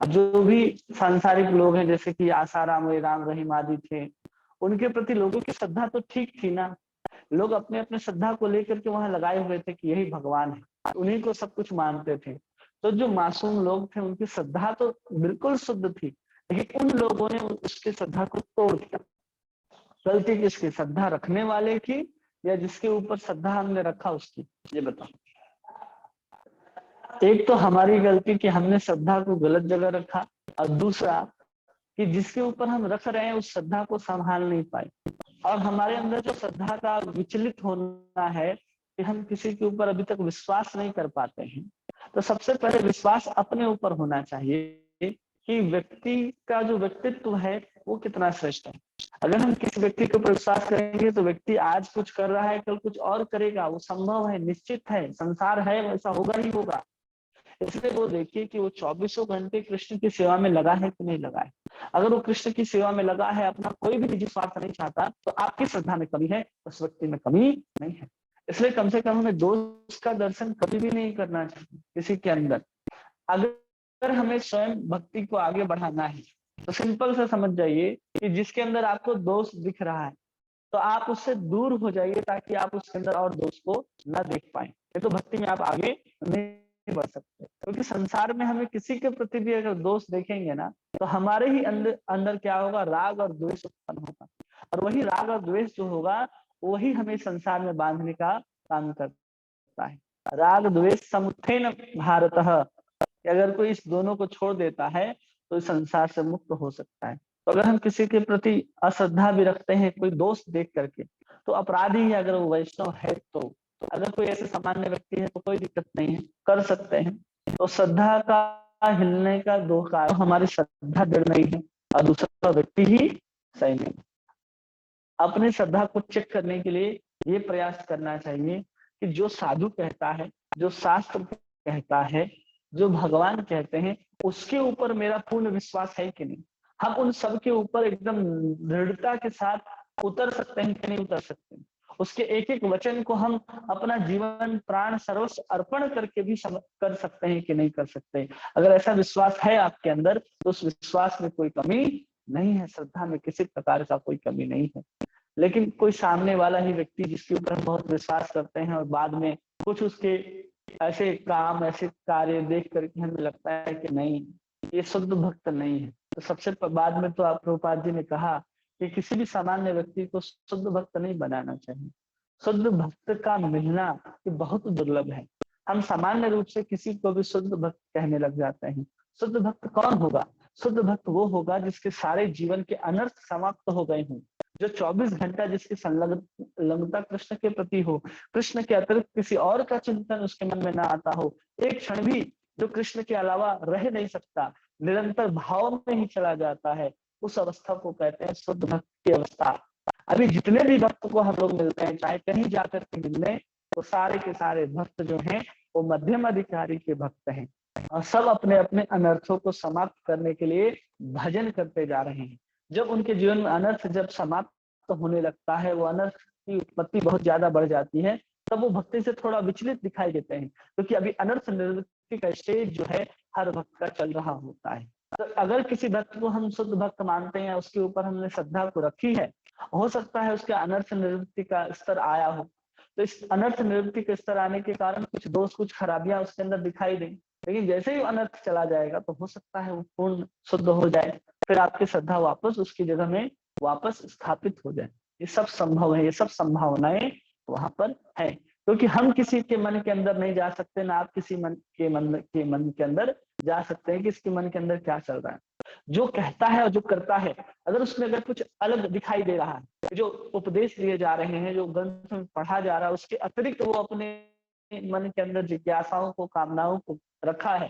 जो भी सांसारिक लोग हैं, जैसे कि आसाराम, राम रहीम आदि थे, उनके प्रति लोगों की श्रद्धा तो ठीक थी ना। लोग अपने अपने श्रद्धा को लेकर के वहां लगाए हुए थे कि यही भगवान है, उन्हीं को सब कुछ मानते थे। तो जो मासूम लोग थे उनकी श्रद्धा तो बिल्कुल शुद्ध थी, लेकिन उन लोगों ने उसकी श्रद्धा को तोड़ दिया। गलती किसकी, श्रद्धा रखने वाले की या जिसके ऊपर श्रद्धा हमने रखा उसकी? ये बताओ। एक तो हमारी गलती कि हमने श्रद्धा को गलत जगह रखा, और दूसरा कि जिसके ऊपर हम रख रहे हैं उस श्रद्धा को संभाल नहीं पाए। और हमारे अंदर जो श्रद्धा का विचलित होना है कि हम किसी के ऊपर अभी तक विश्वास नहीं कर पाते हैं। तो सबसे पहले विश्वास अपने ऊपर होना चाहिए कि व्यक्ति का जो व्यक्तित्व है वो कितना श्रेष्ठ है। अगर हम किसी व्यक्ति के ऊपर विश्वास करेंगे तो व्यक्ति आज कुछ कर रहा है, कल कुछ और करेगा, वो संभव है, निश्चित है, संसार है, वैसा होगा नहीं होगा। इसलिए वो देखिए कि वो 24 घंटे कृष्ण की सेवा में लगा है कि नहीं लगा है। अगर वो कृष्ण की सेवा में लगा है, अपना कोई भी निजी स्वार्थ नहीं चाहता, तो आपकी श्रद्धा में कमी है, उस व्यक्ति में कमी नहीं है। इसलिए कम से कम हमें दोष का दर्शन कभी भी नहीं करना चाहिए किसी के अंदर। अगर हमें स्वयं भक्ति को आगे बढ़ाना है तो सिंपल से समझ जाइए कि जिसके अंदर आपको दोष दिख रहा है तो आप उससे दूर हो जाइए, ताकि आप उसके अंदर और दोष को न देख पाए। नहीं तो भक्ति में आप आगे नहीं बढ़ सकते। क्योंकि संसार में हमें किसी के प्रति भी अगर दोष देखेंगे ना, तो हमारे ही अंदर अंदर क्या होगा, राग और द्वेष उत्पन्न होगा। और वही राग और द्वेष जो होगा, वही हमें संसार में बांधने का काम करता है। राग द्वेष समुत्थेन भारतः, अगर कोई इस दोनों को छोड़ देता है तो इस संसार से मुक्त हो सकता है। तो अगर हम किसी के प्रति अश्रद्धा भी रखते हैं कोई दोष देख करके, तो अपराधी है अगर वो वैष्णव है तो। अगर कोई ऐसे सामान्य व्यक्ति है तो कोई दिक्कत नहीं है, कर सकते हैं। तो श्रद्धा का हिलने का दो कारण, हमारी श्रद्धा दृढ़ नहीं है और दूसरा व्यक्ति ही सही नहीं। अपनी श्रद्धा को चेक करने के लिए ये प्रयास करना चाहिए कि जो साधु कहता है, जो शास्त्र कहता है, जो भगवान कहते हैं, उसके ऊपर मेरा पूर्ण विश्वास है कि नहीं। हम उन सब के ऊपर एकदम दृढ़ता के साथ उतर सकते हैं कि नहीं उतर सकते। उसके एक एक वचन को हम अपना जीवन प्राण सर्वस्व अर्पण करके भी कर सकते हैं कि नहीं कर सकते। अगर ऐसा विश्वास है आपके अंदर तो उस विश्वास में कोई कमी नहीं है, श्रद्धा में किसी प्रकार का कोई कमी नहीं है। लेकिन कोई सामने वाला ही व्यक्ति जिसके ऊपर हम बहुत विश्वास करते हैं और बाद में कुछ उसके ऐसे काम ऐसे कार्य देख करके हमें लगता है कि नहीं ये शुद्ध भक्त नहीं है, तो सबसे बाद में तो आप प्रभुपाद जी ने कहा कि किसी भी सामान्य व्यक्ति को शुद्ध भक्त नहीं बनाना चाहिए। शुद्ध भक्त का मिलना ये बहुत दुर्लभ है। हम सामान्य रूप से किसी को भी शुद्ध भक्त कहने लग जाते हैं। शुद्ध भक्त कौन होगा? शुद्ध भक्त वो होगा जिसके सारे जीवन के अनर्थ समाप्त हो गए हों, जो 24 घंटा जिसकी संलग्नता कृष्ण के प्रति हो, कृष्ण के अतिरिक्त किसी और का चिंतन उसके मन में ना आता हो, एक क्षण भी जो कृष्ण के अलावा रह नहीं सकता, निरंतर भाव में ही चला जाता है, उस अवस्था को कहते हैं शुद्ध भक्त की अवस्था। अभी जितने भी भक्त को हम लोग मिलते हैं, चाहे कहीं जाकर के मिलने, तो सारे के सारे भक्त जो हैं वो मध्यम अधिकारी के भक्त हैं और सब अपने अपने अनर्थों को समाप्त करने के लिए भजन करते जा रहे हैं। जब उनके जीवन में अनर्थ जब समाप्त होने लगता है, वो अनर्थ की उत्पत्ति बहुत ज्यादा बढ़ जाती है, तब वो भक्ति से थोड़ा विचलित दिखाई देते हैं, क्योंकि अभी अनर्थ निवृत्ति का स्टेज जो है हर भक्त का चल रहा होता है। तो अगर किसी भक्त को हम शुद्ध भक्त मानते हैं, उसके ऊपर हमने श्रद्धा को रखी है, हो सकता है उसके अनर्थ निवृत्ति का स्तर आया हो, तो इस अनर्थ निवृत्ति के स्तर आने के कारण कुछ दोष कुछ खराबियां उसके अंदर दिखाई दें, लेकिन जैसे ही अनर्थ चला जाएगा तो हो सकता है वो पूर्ण शुद्ध हो जाए, फिर आपकी श्रद्धा वापस उसकी जगह में वापस स्थापित हो जाए। ये सब संभव है, ये सब संभावनाएं वहां पर है, क्योंकि हम किसी के मन के अंदर नहीं जा सकते, ना आप किसी मन के अंदर जा सकते हैं कि इसके मन के अंदर क्या चल रहा है। जो कहता है और जो करता है, अगर उसमें अगर कुछ अलग दिखाई दे रहा है, जो उपदेश दिए जा रहे हैं, जो ग्रंथ में पढ़ा जा रहा है, उसके अतिरिक्त वो अपने मन के अंदर जिज्ञासाओं को, कामनाओं को रखा है,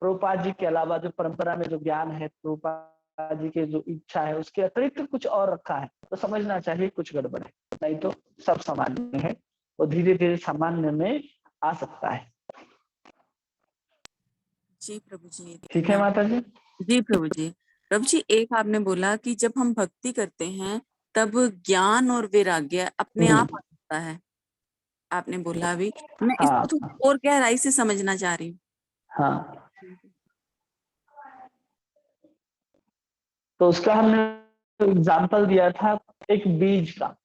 प्रभुपाद जी के अलावा जो परंपरा में जो ज्ञान है, प्रभुपाद जी की जो इच्छा है, उसके अतिरिक्त कुछ और रखा है, तो समझना चाहिए कुछ गड़बड़ है। नहीं तो सब सामान्य है, वो धीरे धीरे सामान्य में आ सकता है। जी प्रभु जी, ठीक है माता जी। जी प्रभु जी। प्रभु जी, एक आपने बोला कि जब हम भक्ति करते हैं तब ज्ञान और वैराग्य अपने आप आ जाता है, आपने बोला अभी। मैं हाँ इसको थोड़ी और गहराई से समझना चाह रही हूँ। हाँ, तो उसका हमने एग्जाम्पल दिया था एक बीज का।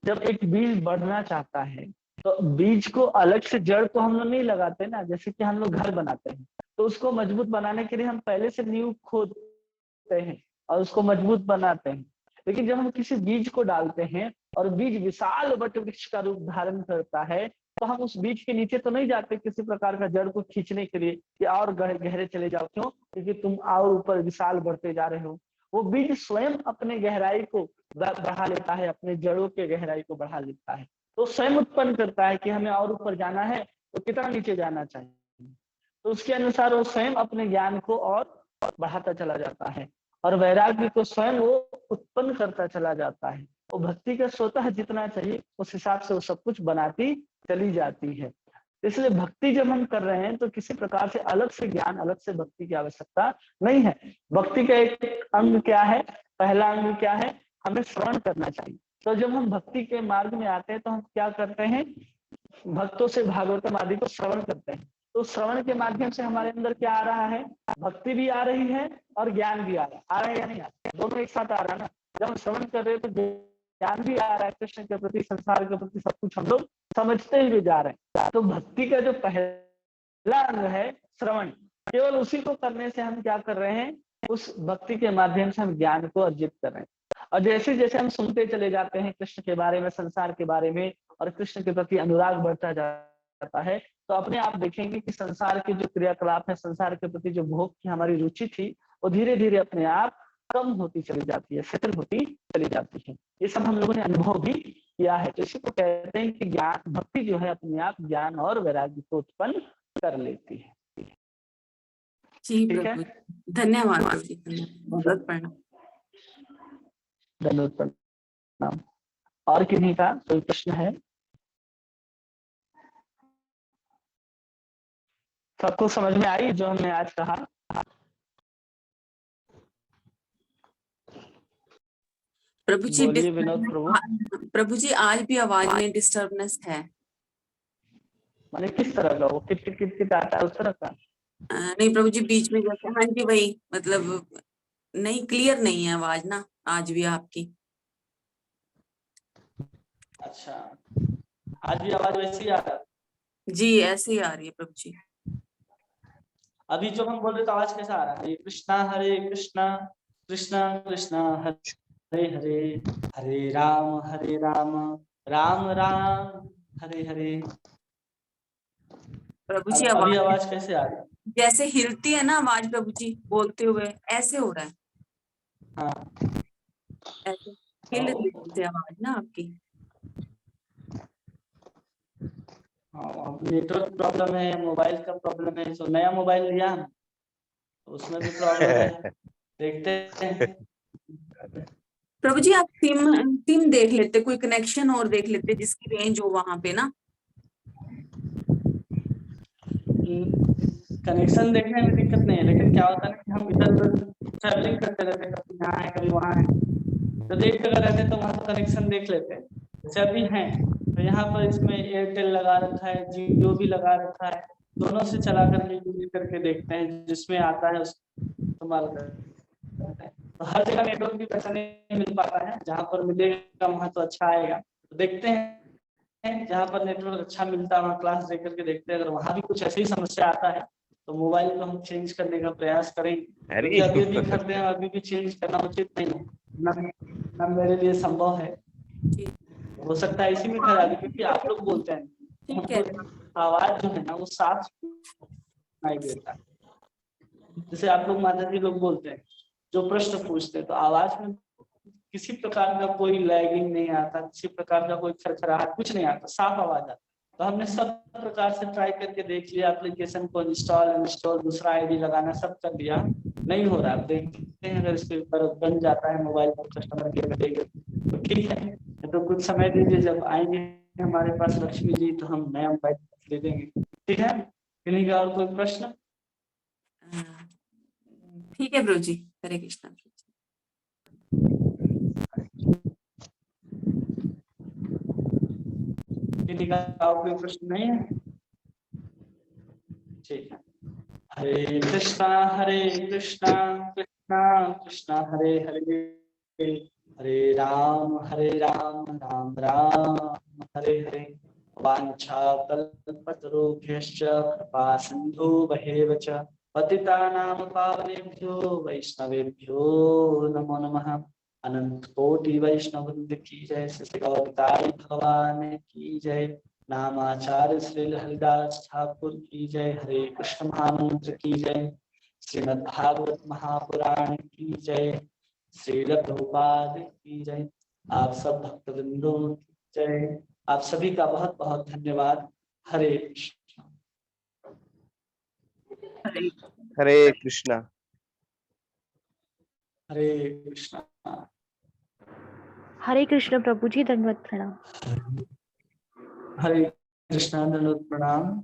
जब एक बीज बढ़ना चाहता है तो बीज को अलग से जड़ तो हम लोग नहीं लगाते ना, जैसे कि हम लोग घर बनाते हैं तो उसको मजबूत बनाने के लिए हम पहले से नींव खोदते हैं और उसको मजबूत बनाते हैं। लेकिन जब हम किसी बीज को डालते हैं और बीज विशाल वट वृक्ष का रूप धारण करता है, तो हम उस बीज के नीचे तो नहीं जाते किसी प्रकार का जड़ को खींचने के लिए कि और गहरे चले जाओ। क्यों? क्योंकि तुम और ऊपर विशाल बढ़ते जा रहे हो। वो बीज स्वयं अपने गहराई को बढ़ा लेता है, अपने जड़ों के गहराई को बढ़ा लेता है, तो स्वयं उत्पन्न करता है कि हमें और ऊपर जाना है तो कितना नीचे जाना चाहिए, तो उसके अनुसार वो स्वयं अपने ज्ञान को और बढ़ाता चला जाता है और वैराग्य को स्वयं वो उत्पन्न करता चला जाता है। वो भक्ति का स्वतः जितना चाहिए उस हिसाब से वो सब कुछ बनाती चली जाती है। इसलिए भक्ति जब हम कर रहे हैं तो किसी प्रकार से अलग से ज्ञान, अलग से भक्ति की आवश्यकता नहीं है। भक्ति का एक अंग क्या है? पहला अंग क्या है? हमें श्रवण करना चाहिए। तो जब हम भक्ति के मार्ग में आते हैं तो हम क्या करते हैं? भक्तों से भागवतम आदि को श्रवण करते हैं। तो श्रवण के माध्यम से हमारे अंदर क्या आ रहा है? भक्ति भी आ रही है और ज्ञान भी आ रहा है या नहीं आ रहा है? दोनों एक साथ आ रहा है ना। जब हम श्रवण कर रहे हैं तो ज्ञान भी आ रहा है कृष्ण के प्रति, संसार के प्रति, सब कुछ हम लोग समझते हुए जा रहे हैं। तो भक्ति का जो पहला अंग है श्रवण, केवल उसी को करने से हम क्या कर रहे हैं, उस भक्ति के माध्यम से हम ज्ञान को अर्जित कर रहे हैं। और जैसे जैसे हम सुनते चले जाते हैं कृष्ण के बारे में, संसार के बारे में, और कृष्ण के प्रति अनुराग बढ़ता जाता है, तो अपने आप देखेंगे कि संसार के जो क्रियाकलाप है, संसार के प्रति जो भोग की हमारी रुचि थी, वो धीरे धीरे अपने आप कम होती चली जाती है, शिथिल होती चली जाती है। ये सब हम लोगों ने अनुभव भी किया है। तो इसी को कहते हैं कि ज्ञान, भक्ति जो है अपने आप ज्ञान और वैराग्य को उत्पन्न कर लेती है। जी ठीक है, प्रभु, धन्यवाद प्रभु जी, धन्यवाद, प्रणाम। धन्यवाद, प्रणाम। और किन्हीं का कोई प्रश्न है? सबको समझ में आई जो हमने आज कहा? प्रभु जी, बोलिए विनोद प्रभु। प्रभु जी आज भी आवाज में डिस्टर्बनेस है। माने किस तरह का? वो किट किट किट किट आता है उस तरह का? नहीं प्रभु जी, बीच में जैसे, हाँ जी वही, मतलब नहीं, क्लियर नहीं है आवाज ना आज भी आपकी। अच्छा, आज भी आवाज वैसी आ रहा है? जी ऐसे ही आ रही है प्रभु जी। अभी जो हम बोल रहे तो आवाज कैसा आ रहा है? हरे कृष्णा कृष्णा कृष्णा हरे हरे, हरे राम राम राम हरे हरे। प्रभु जी अभी आवाज कैसे आ रही है? जैसे हिलती है ना आवाज प्रभु जी बोलते हुए, ऐसे हो रहा है। हाँ, ऐसे हिल रही है आवाज ना आपकी। हाँ, नेटवर्क प्रॉब्लम है, मोबाइल का प्रॉब्लम है। तो नया मोबाइल लिया हम, तो उसमें भी प्रॉब्लम है, देखते हैं। प्रभु जी आप सिम देख लेते, कोई कनेक्शन और देख लेते जिसकी रेंज हो वहां पे ना। कनेक्शन देखने में दिक्कत नहीं है, लेकिन क्या होता है कि हम इधर उधर ट्रैवलिंग करते रहते हैं, कभी यहाँ है कभी वहाँ है, तो देखते अगर रहते तो वहाँ तो कनेक्शन देख लेते हैं। जैसे अभी हैं तो यहाँ पर इसमें एयरटेल लगा रखा है, जियो भी लगा रखा है, दोनों से चला करके यूज करके देखते हैं, जिसमें आता है उसको इस्तेमाल करते हैं। तो हर जगह नेटवर्क भी वैसा नहीं मिल पाता है, जहाँ पर मिलेगा वहाँ तो अच्छा आएगा। तो देखते हैं जहाँ पर नेटवर्क अच्छा मिलता है वहाँ क्लास देख करके देखते हैं। अगर वहाँ भी कुछ ऐसी समस्या आता है तो मोबाइल को हम चेंज करने का प्रयास करेंगे, क्योंकि अभी भी करते हैं, अभी भी चेंज करना उचित नहीं है, ना मेरे लिए संभव है। हो सकता है इसी में खराबी, क्योंकि आप लोग बोलते हैं, ठीक है, आवाज जो है ना वो साफ सुनाई देता है। जैसे आप लोग माता जी लोग बोलते हैं, जो प्रश्न पूछते हैं, तो आवाज में किसी प्रकार का कोई लैगिंग नहीं आता, किसी प्रकार का कोई खरखराहट, कुछ नहीं आता, साफ आवाज आता। तो हमने सब प्रकार से ट्राई करके देख लिया, एप्लीकेशन को इंस्टॉल, दूसरा आईडी लगाना सब कर लिया, नहीं हो रहा। देखते हैं अगर इसके ऊपर बन जाता है मोबाइल पर कस्टमर केयर देगा तो ठीक है, तो कुछ समय दीजिए, जब आएंगे हमारे पास लक्ष्मी जी तो हम नया मोबाइल दे देंगे। ठीक है, किन्हीं का और कोई प्रश्न? ठीक है प्रभु जी, हरे कृष्णा। किसी का और कोई प्रश्न नहीं है? ठीक है, हरे कृष्णा कृष्णा कृष्णा हरे हरे, हरे राम राम राम हरे हरे। वाञ्छाकल्पतरुभ्यश्च कृपा सिन्धुभ्येव च पतितानां पावनेभ्यो वैष्णवेभ्यो नमो नमः। अनंत कोटि वैष्णव वृंद की जय, श्री गौरताई भगवान की जय। नामाचार्य श्री हरिदास ठाकुर की जय। हरे कृष्ण महामंत्र की जय। श्रीमद् भागवत महापुराण की जय। श्रील प्रभुपाद की जय। आप सब भक्तवृंदों की जय। आप सभी का बहुत बहुत धन्यवाद। हरे कृष्ण। हरे कृष्णा। हरे कृष्ण। हरे कृष्ण प्रभु जी, दंडवत प्रणाम। हरे कृष्ण, दंडवत प्रणाम।